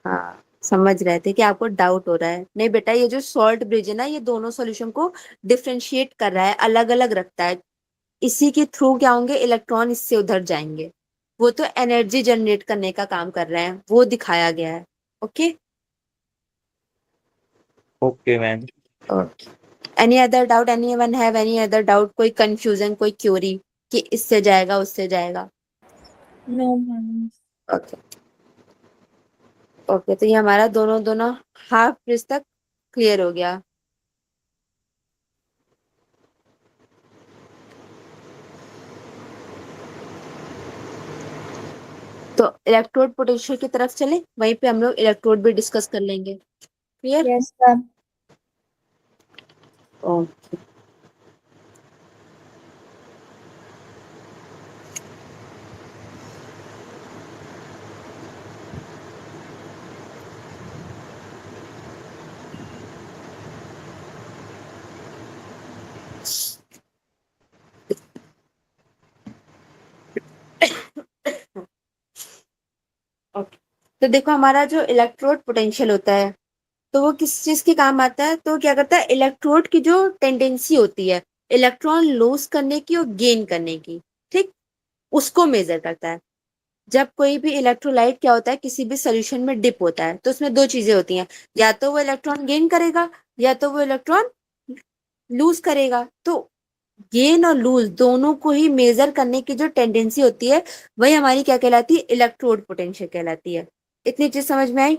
हाँ, समझ रहे थे कि आपको डाउट हो रहा है। नहीं बेटा, ये जो सॉल्ट ब्रिज है ना, ये दोनों सॉल्यूशन को डिफरेंशिएट कर रहा है, अलग अलग रखता है। इसी के थ्रू क्या होंगे, इलेक्ट्रॉन इससे उधर जाएंगे। वो तो एनर्जी जनरेट करने का काम कर रहे हैं, वो दिखाया गया है। Okay. Okay ma'am. Okay. Any other doubt, any one have any other doubt, कोई कंफ्यूजन, कोई क्यूरी कि इससे जाएगा उससे जाएगा? No ma'am. ओके। ओके, तो ये हमारा दोनों दोनों हाफ ब्रिज तक क्लियर हो गया। तो इलेक्ट्रोड पोटेंशियल की तरफ चले, वहीं पे हम लोग इलेक्ट्रोड भी डिस्कस कर लेंगे। Clear? Yes ma'am. Okay. Okay, तो देखो हमारा जो इलेक्ट्रोड पोटेंशियल होता है, तो वो किस चीज के काम आता है, तो क्या करता है, इलेक्ट्रोड की जो टेंडेंसी होती है इलेक्ट्रॉन लूज करने की और गेन करने की, ठीक, उसको मेजर करता है। जब कोई भी इलेक्ट्रोलाइट क्या होता है, किसी भी सोल्यूशन में डिप होता है, तो उसमें दो चीजें होती हैं, या तो वो इलेक्ट्रॉन गेन करेगा या तो वो इलेक्ट्रॉन लूज करेगा। तो गेन और लूज दोनों को ही मेजर करने की जो टेंडेंसी होती है, वही हमारी क्या कहलाती है, इलेक्ट्रोड पोटेंशियल कहलाती है। इतनी चीज समझ में आई?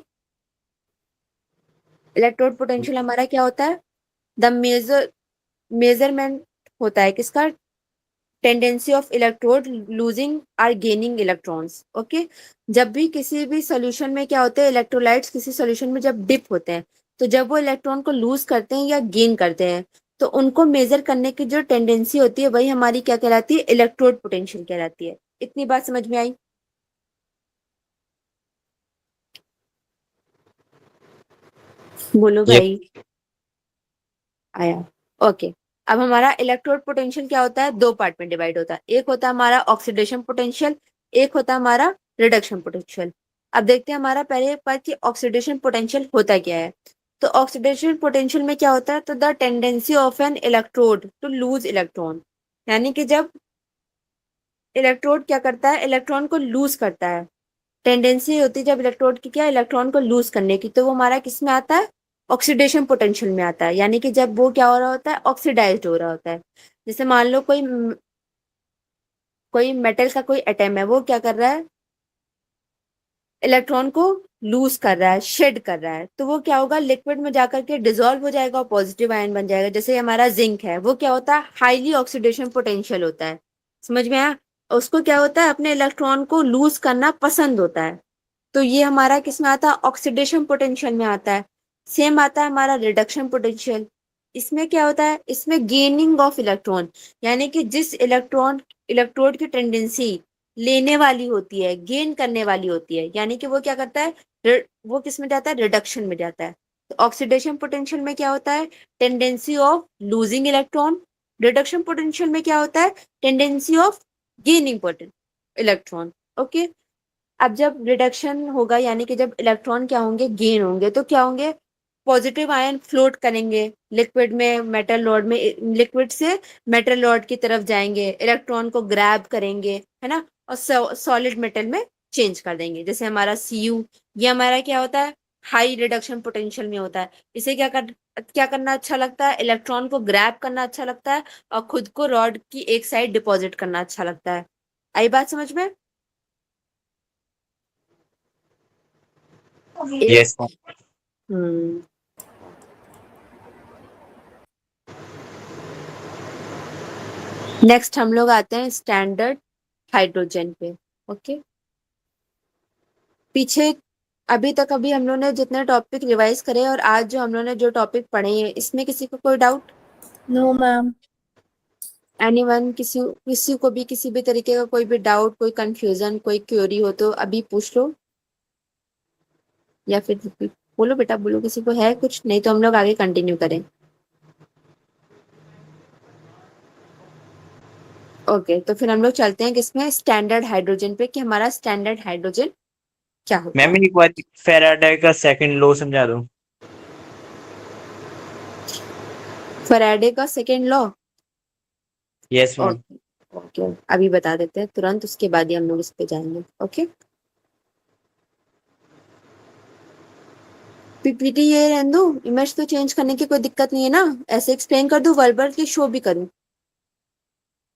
इलेक्ट्रोड पोटेंशियल हमारा क्या होता है, द मेजरमेंट होता है किसका, टेंडेंसी ऑफ इलेक्ट्रोड लूजिंग और गेनिंग इलेक्ट्रॉन्स। ओके। जब भी किसी भी सॉल्यूशन में क्या होते हैं, इलेक्ट्रोलाइट्स किसी सॉल्यूशन में जब डिप होते हैं, तो जब वो इलेक्ट्रॉन को लूज करते हैं या गेन करते हैं, तो उनको मेजर करने की जो टेंडेंसी होती है वही हमारी क्या कहलाती है, इलेक्ट्रोड पोटेंशियल कहलाती है। इतनी बात समझ में आई? बोलो ये भाई। आया? ओके। अब हमारा इलेक्ट्रोड पोटेंशियल क्या होता है, दो पार्ट में डिवाइड होता है, एक होता है हमारा ऑक्सीडेशन पोटेंशियल, एक होता है हमारा रिडक्शन पोटेंशियल। अब देखते हैं हमारा पहले पार्ट की ऑक्सीडेशन पोटेंशियल होता क्या है। तो ऑक्सीडेशन पोटेंशियल में क्या होता है, तो the tendency of an electrode to lose electron, यानी कि जब इलेक्ट्रोड क्या करता है, इलेक्ट्रॉन को लूज करता है, टेंडेंसी होती है जब इलेक्ट्रोड की क्या, इलेक्ट्रॉन को लूज करने की, तो वो हमारा किस में आता है, ऑक्सीडेशन पोटेंशियल में आता है। यानी कि जब वो क्या हो रहा होता है, ऑक्सीडाइज्ड हो रहा होता है। जैसे मान लो कोई मेटल का कोई एटम है, वो क्या कर रहा है, इलेक्ट्रॉन को लूज कर रहा है, शेड कर रहा है, तो वो क्या होगा, लिक्विड में जाकर के डिसॉल्व हो जाएगा और पॉजिटिव आयन बन जाएगा। जैसे हमारा जिंक है, वो क्या होता है, हाईली ऑक्सीडेशन पोटेंशियल होता है। समझ में आया? उसको क्या होता है, अपने इलेक्ट्रॉन को लूज करना पसंद होता है। तो ये हमारा किस में आता है, ऑक्सीडेशन पोटेंशियल में आता है। सेम आता है हमारा रिडक्शन पोटेंशियल। इसमें क्या होता है, इसमें गेनिंग ऑफ इलेक्ट्रॉन, यानी कि जिस इलेक्ट्रोड की टेंडेंसी लेने वाली होती है, गेन करने वाली होती है, यानी कि वो क्या करता है, वो किस में जाता है, रिडक्शन में जाता है। ऑक्सीडेशन पोटेंशियल में क्या होता है? Tendency of losing electron. Reduction potential में क्या होता है? Tendency of gaining electron. Okay, अब जब रिडक्शन होगा यानी कि जब इलेक्ट्रॉन क्या होंगे? गेन होंगे, तो क्या होंगे? पॉजिटिव आयन फ्लोट करेंगे लिक्विड में, मेटल रॉड में, लिक्विड से मेटल रॉड की तरफ जाएंगे, इलेक्ट्रॉन को ग्रैब करेंगे, है ना, और सॉलिड मेटल में चेंज कर देंगे। जैसे हमारा Cu, ये हमारा क्या होता है? हाई रिडक्शन पोटेंशियल में होता है। इसे क्या करना अच्छा लगता है? इलेक्ट्रॉन को ग्रैब करना अच्छा लगता है और खुद को रॉड की एक साइड डिपॉजिट करना अच्छा लगता है। आई बात समझ में? Yes ma'am. हम्म। नेक्स्ट हम लोग आते हैं स्टैंडर्ड हाइड्रोजन पे। ओके, पीछे अभी हम लोग ने जितने टॉपिक रिवाइज करे और आज जो हम लोग ने जो टॉपिक पढ़े हैं, इसमें किसी को कोई डाउट? No ma'am. एनीवन? किसी को भी किसी भी तरीके का कोई भी डाउट, कोई कंफ्यूजन, कोई क्वेरी हो तो अभी पूछ लो, या फिर बोलो बेटा, बोलो, किसी को है कुछ? नहीं तो हम लोग आगे कंटिन्यू करें। ओके, तो फिर हम लोग चलते हैं किसमें? स्टैंडर्ड हाइड्रोजन पे, कि हमारा स्टैंडर्ड हाइड्रोजन क्या होता मैम है। एक बार फैराडे का सेकंड लॉ समझा दो। फैराडे का second law? Yes ma'am. Okay, okay, अभी बता देते हैं तुरंत, उसके बाद ही हम लोग इस पे जाएंगे। ओके, पीपीटी ये रहने दो, इमेज तो चेंज करने की कोई दिक्कत नहीं है ना? ऐसे एक्सप्लेन कर दूं, वर्बल की शो भी करूं?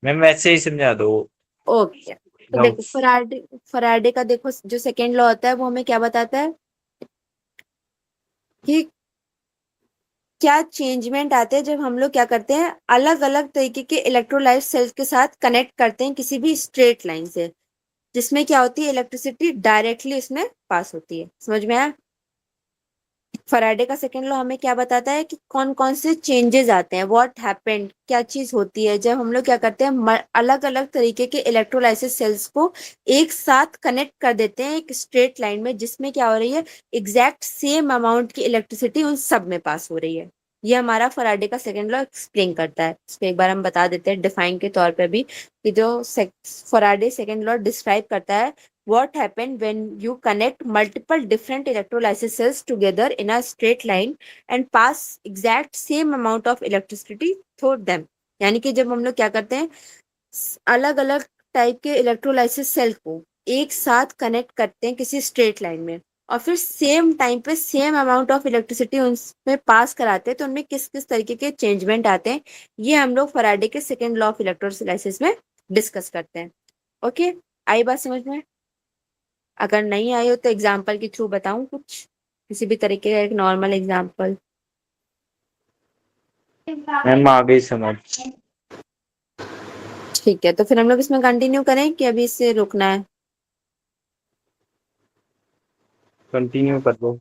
मैम वैसे ही समझा दो। ओके, तो देखो डाउट्स। फराडे का देखो जो सेकेंड लॉ होता है वो हमें क्या बताता है कि क्या चेंजमेंट आते हैं जब हम लोग क्या करते हैं, अलग अलग तरीके के इलेक्ट्रोलाइट सेल्स के साथ कनेक्ट करते हैं किसी भी स्ट्रेट लाइन से, जिसमें क्या होती है? इलेक्ट्रिसिटी डायरेक्टली इसमें पास होती है। समझ में आया? फराडे का सेकेंड लॉ हमें क्या बताता है कि कौन कौन से चेंजेस आते हैं, व्हाट हैपेंड, क्या चीज होती है जब हम लोग क्या करते हैं, अलग अलग तरीके के इलेक्ट्रोलाइसिस सेल्स को एक साथ कनेक्ट कर देते हैं एक स्ट्रेट लाइन में, जिसमें क्या हो रही है? एग्जैक्ट सेम अमाउंट की इलेक्ट्रिसिटी उन सब में पास हो रही है। ये हमारा फराडे का सेकेंड लॉ एक्सप्लेन करता है। इसको एक बार हम बता देते हैं डिफाइन के तौर पे भी, कि जो फराडे सेकेंड लॉ डिस्क्राइब करता है what happened when you connect multiple different electrolysis cells together in a straight line and pass exact same amount of electricity through them। यानी कि जब हम लोग क्या करते हैं, अलग अलग टाइप के इलेक्ट्रोलाइसिस सेल को एक साथ कनेक्ट करते हैं किसी स्ट्रेट लाइन में, और फिर सेम टाइम पे सेम अमाउंट ऑफ इलेक्ट्रिसिटी उनमें पास कराते हैं, तो उनमें किस किस तरीके के चेंजमेंट आते हैं, ये हम लोग फराडे के सेकेंड लॉ ऑफ इलेक्ट्रोलाइसिस में डिस्कस करते हैं। ओके, आई बात समझ में? अगर नहीं आई हो तो एग्जाम्पल के थ्रू बताऊं कुछ, किसी भी तरीके का एक नॉर्मल एग्जाम्पल? मैम आ गई समझ। ठीक है, तो फिर हम लोग इसमें कंटिन्यू करें कि अभी इससे रुकना है? कंटिन्यू कर दो।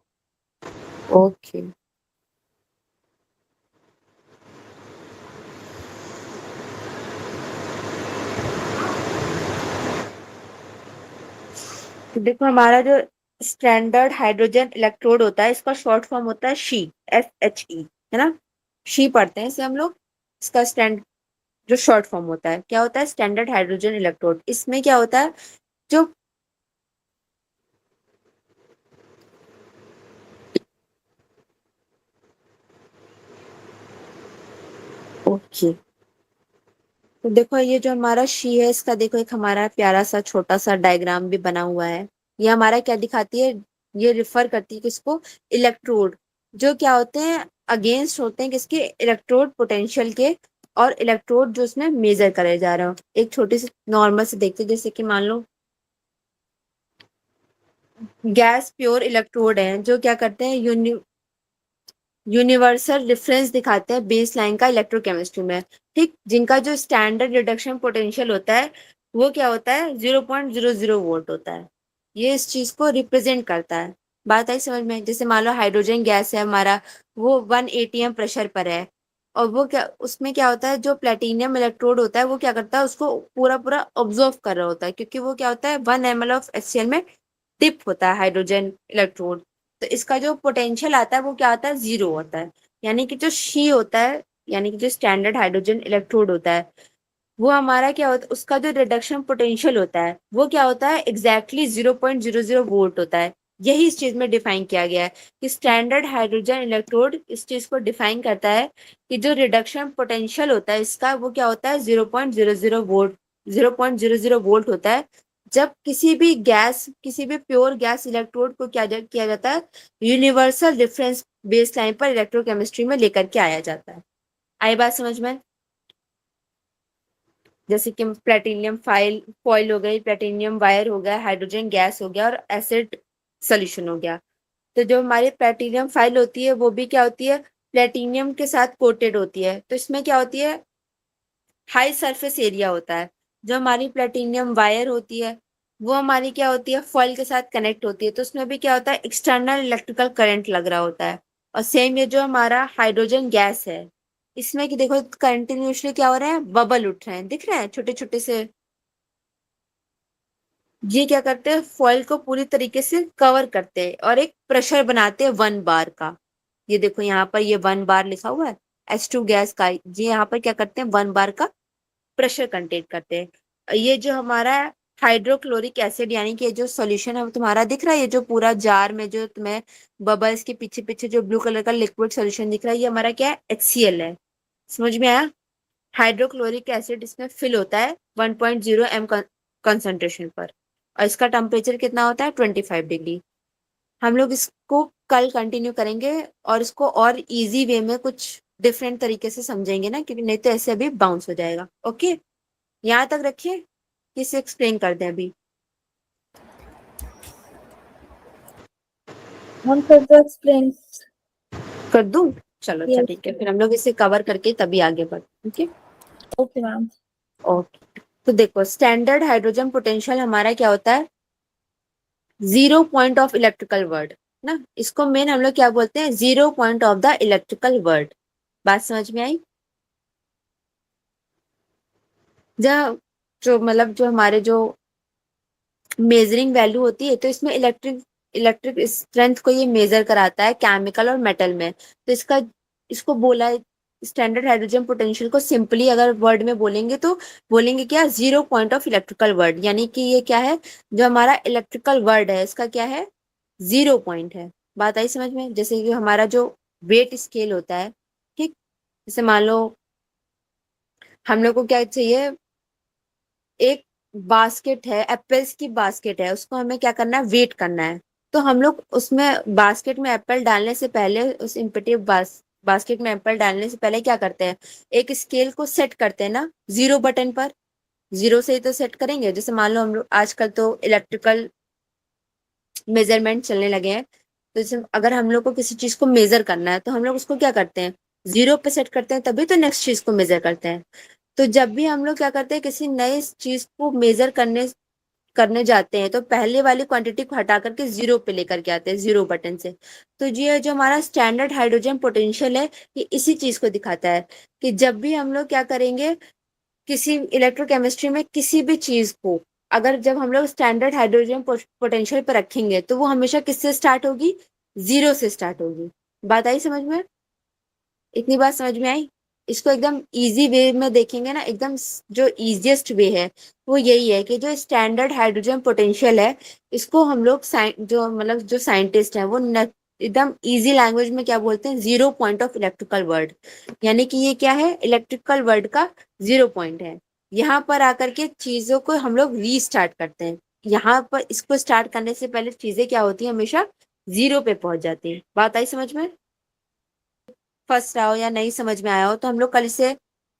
ओके, तो देखो हमारा जो स्टैंडर्ड हाइड्रोजन इलेक्ट्रोड होता है, इसका शॉर्ट फॉर्म होता है शी, SHE, है ना? शी पढ़ते हैं इसे हम लोग। इसका स्टैंड जो शॉर्ट फॉर्म होता है क्या होता है? Standard hydrogen electrode. इसमें क्या होता है, जो ओके, तो देखो ये जो हमारा शी है, इसका देखो एक हमारा प्यारा सा छोटा सा डायग्राम भी बना हुआ है। ये हमारा क्या दिखाती है? ये रिफर करती है किसको? इलेक्ट्रोड, जो क्या होते हैं? अगेंस्ट होते हैं किसके? इलेक्ट्रोड पोटेंशियल के, और इलेक्ट्रोड जो उसमें मेजर करे जा रहे हो। एक छोटी सी नॉर्मल से देखते हैं, जैसे कि मान लो गैस प्योर इलेक्ट्रोड है, जो क्या करते हैं? यूनिवर्सल डिफरेंस दिखाते हैं बेस लाइन का इलेक्ट्रोकेमिस्ट्री में। ठीक, जिनका जो स्टैंडर्ड रिडक्शन पोटेंशियल होता है वो क्या होता है? 0.00 वोल्ट होता है। ये इस चीज को रिप्रेजेंट करता है। बात आई समझ में? जैसे मान लो हाइड्रोजन गैस है हमारा, वो 1 atm प्रेशर पर है, और वो क्या, उसमें क्या होता है, जो प्लेटिनियम इलेक्ट्रोड होता है वो क्या करता है? उसको पूरा पूरा ऑब्जर्व कर रहा होता है, क्योंकि वो क्या होता है, 1 ml ऑफ HCl में डिप होता है हाइड्रोजन इलेक्ट्रोड। तो तो इसका जो पोटेंशियल आता है वो क्या होता है, 0 होता है। यानी कि जो शी होता है, यानी कि जो स्टैंडर्ड हाइड्रोजन इलेक्ट्रोड होता है, वो हमारा क्या होता है, उसका जो रिडक्शन पोटेंशियल होता है वो क्या होता है, एग्जैक्टली 0.00 वोल्ट होता है। यही इस चीज में डिफाइन किया गया है कि स्टैंडर्ड हाइड्रोजन इलेक्ट्रोड इस चीज को डिफाइन करता है कि जो रिडक्शन पोटेंशियल होता है इसका वो क्या होता है, 0.00 वोल्ट, 0.00 वोल्ट होता है। जब किसी भी गैस, किसी भी प्योर गैस इलेक्ट्रोड को किया जाता है, यूनिवर्सल रेफरेंस बेस लाइन पर इलेक्ट्रोकेमिस्ट्री में लेकर के आया जाता है। आई बात समझ में? जैसे कि प्लेटिनियम फॉइल हो गई, प्लेटिनियम वायर हो गया, हाइड्रोजन गैस हो गया और एसिड सोल्यूशन हो गया। तो जो हमारी प्लेटिनियम फाइल होती है वो भी क्या होती है, प्लेटिनियम के साथ कोटेड होती है। तो इसमें क्या होती है, हाई सरफेस एरिया होता है। जो हमारी प्लेटिनियम वायर होती है वो हमारी क्या होती है, फॉइल के साथ कनेक्ट होती है। तो उसमें भी क्या होता है, एक्सटर्नल इलेक्ट्रिकल करंट लग रहा होता है। और सेम ये जो हमारा हाइड्रोजन गैस है, इसमें कि देखो कंटिन्यूअसली क्या हो रहा है, बबल उठ रहे हैं, दिख रहे हैं छोटे छोटे से। ये क्या करते हैं, फॉइल को पूरी तरीके से कवर करते हैं और एक प्रेशर बनाते हैं 1 बार का। ये देखो यहाँ पर ये 1 बार लिखा हुआ है H2 गैस का। ये यहाँ पर क्या करते हैं, 1 बार का प्रेशर कंटेन करते हैं। ये जो हमारा हाइड्रोक्लोरिक एसिड, यानी कि ये जो सॉल्यूशन है वो तुम्हारा दिख रहा है, ये जो पूरा जार में जो तुम्हें बबल्स के पीछे पीछे जो ब्लू कलर का लिक्विड सॉल्यूशन दिख रहा है, ये हमारा क्या है, HCl है। समझ में आया? हाइड्रोक्लोरिक एसिड इसमें फिल होता है 1.0 m कंसंट्रेशन पर, और इसका टेम्परेचर कितना होता है, 25 डिग्री। हम लोग इसको कल कंटिन्यू करेंगे और इसको और इजी वे में कुछ डिफरेंट तरीके से समझेंगे ना, क्योंकि नहीं तो ऐसे अभी बाउंस हो जाएगा। ओके, यहाँ तक रखिए, किसे एक्सप्लेन कर दें अभी? हम कर दो एक्सप्लेन। कर दूं? चलो अच्छा Yes. ठीक है, फिर हम लोग इसे कवर करके तभी आगे बढ़ते। Okay okay ma'am. ओके, तो देखो स्टैंडर्ड हाइड्रोजन पोटेंशियल हमारा क्या होता है, 0 पॉइंट ऑफ इलेक्ट्रिकल वर्ड ना। इसको मेन हम लोग क्या बोलते हैं, 0 point of the electrical word. बात समझ में आई? जहाँ जो मतलब जो हमारे जो मेजरिंग वैल्यू होती है, तो इसमें इलेक्ट्रिक इलेक्ट्रिक स्ट्रेंथ को ये मेजर कराता है केमिकल और मेटल में। तो इसको बोला स्टैंडर्ड हाइड्रोजन पोटेंशियल को सिंपली अगर वर्ड में बोलेंगे तो बोलेंगे क्या, 0 पॉइंट ऑफ इलेक्ट्रिकल वर्ड। यानी कि ये क्या है, जो हमारा इलेक्ट्रिकल वर्ड है इसका क्या है, 0 पॉइंट है। बात आई समझ में? जैसे कि हमारा जो वेट स्केल होता है, ठीक, जैसे मान लो हम लोग को क्या चाहिए, एक बास्केट है, एप्पल्स की बास्केट है, उसको हमें क्या करना है, वेट करना है। तो हम लोग उसमें बास्केट में एप्पल डालने से पहले, उस इम्पेटिव बास्केट में एप्पल डालने से पहले क्या करते हैं, एक स्केल को सेट करते हैं ना, 0 बटन पर। 0 से ही तो सेट करेंगे। जैसे मान लो हम लोग आजकल तो इलेक्ट्रिकल मेजरमेंट चलने लगे हैं, तो जैसे अगर हम लोग को किसी चीज को मेजर करना है तो हम लोग उसको क्या करते हैं, 0 पे सेट करते हैं, तभी तो नेक्स्ट चीज को मेजर करते हैं। तो जब भी हम लोग क्या करते हैं, किसी नई चीज को मेजर करने करने जाते हैं, तो पहले वाली क्वांटिटी को हटा करके 0 पे लेकर के आते हैं, 0 बटन से। तो ये जो हमारा स्टैंडर्ड हाइड्रोजन पोटेंशियल है, ये इसी चीज को दिखाता है कि जब भी हम लोग क्या करेंगे, किसी इलेक्ट्रोकेमिस्ट्री में किसी भी चीज को अगर जब हम लोग स्टैंडर्ड हाइड्रोजन पोटेंशियल पर रखेंगे, तो वो हमेशा किससे स्टार्ट होगी, 0 से स्टार्ट होगी। बात आई समझ में? इतनी बात समझ में आई? इसको एकदम इजी वे में देखेंगे ना, एकदम जो इजीएस्ट वे है वो यही है कि जो स्टैंडर्ड हाइड्रोजन पोटेंशियल है, इसको हम लोग जो मतलब जो साइंटिस्ट हैं वो एकदम इजी लैंग्वेज में क्या बोलते हैं, 0 पॉइंट ऑफ इलेक्ट्रिकल वर्ड। यानी कि ये क्या है, इलेक्ट्रिकल वर्ड का 0 पॉइंट है। यहाँ पर आकर के चीजों को हम लोग रीस्टार्ट करते हैं। यहाँ पर इसको स्टार्ट करने से पहले चीजें क्या होती है, हमेशा 0 पे पहुंच जाती है। बात आई समझ में? फंस रहा हो या नहीं समझ में आया हो तो हम लोग कल इसे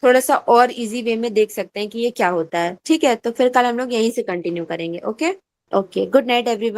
थोड़ा सा और इजी वे में देख सकते हैं कि ये क्या होता है। ठीक है, तो फिर कल हम लोग यहीं से कंटिन्यू करेंगे। Okay okay, good night everyone.